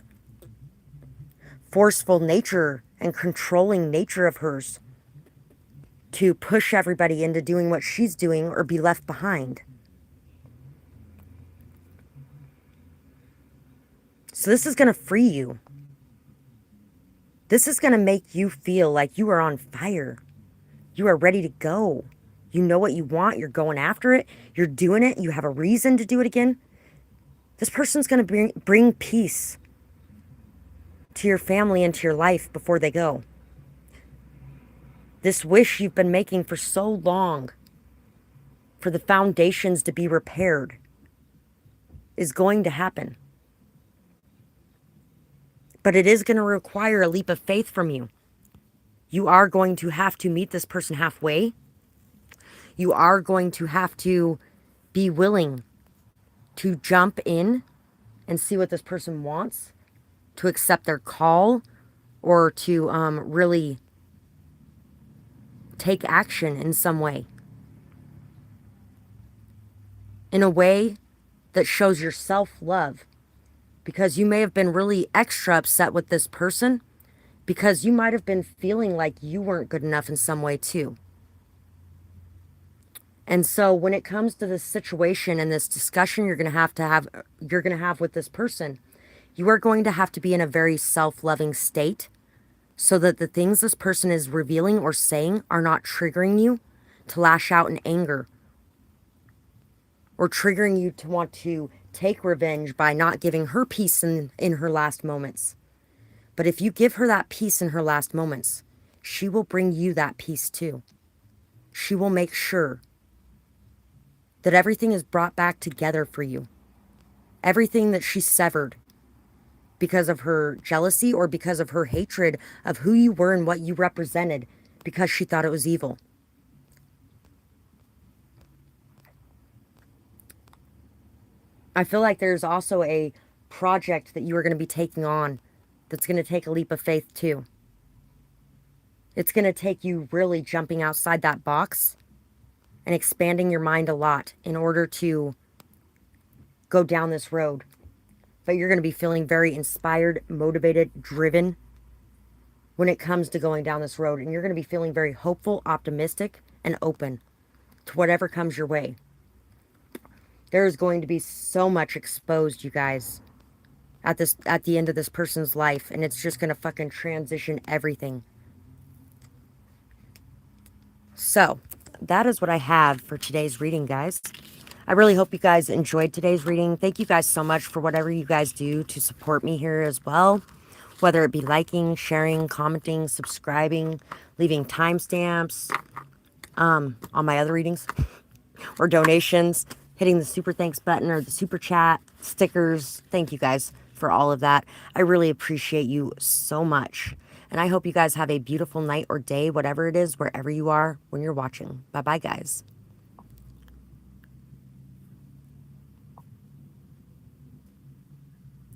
forceful nature and controlling nature of hers. to push everybody into doing what she's doing or be left behind. So this is going to free you. This is going to make you feel like you are on fire. You are ready to go. You know what you want. You're going after it. You're doing it. You have a reason to do it again. This person's going to bring peace to your family and to your life before they go. This wish you've been making for so long for the foundations to be repaired is going to happen. But it is going to require a leap of faith from you. You are going to have to meet this person halfway. You are going to have to be willing to jump in and see what this person wants, to accept their call, or to really take action in some way. In a way that shows your self-love. Because you may have been really extra upset with this person because you might have been feeling like you weren't good enough in some way too. And so when it comes to this situation and this discussion you're going to have with this person, you are going to have to be in a very self-loving state so that the things this person is revealing or saying are not triggering you to lash out in anger or triggering you to want to take revenge by not giving her peace in her last moments. But if you give her that peace in her last moments, she will bring you that peace too. She will make sure that everything is brought back together for you. Everything that she severed because of her jealousy or because of her hatred of who you were and what you represented because she thought it was evil. I feel like there's also a project that you are going to be taking on that's going to take a leap of faith too. It's going to take you really jumping outside that box and expanding your mind a lot in order to go down this road. But you're going to be feeling very inspired, motivated, driven when it comes to going down this road. And you're going to be feeling very hopeful, optimistic, and open to whatever comes your way. There is going to be so much exposed, you guys, at the end of this person's life, and it's just going to fucking transition everything. So, that is what I have for today's reading, guys. I really hope you guys enjoyed today's reading. Thank you guys so much for whatever you guys do to support me here as well. Whether it be liking, sharing, commenting, subscribing, leaving timestamps on my other readings, or donations, hitting the super thanks button or the super chat, stickers. Thank you guys for all of that. I really appreciate you so much. And I hope you guys have a beautiful night or day, whatever it is, wherever you are when you're watching. Bye-bye, guys.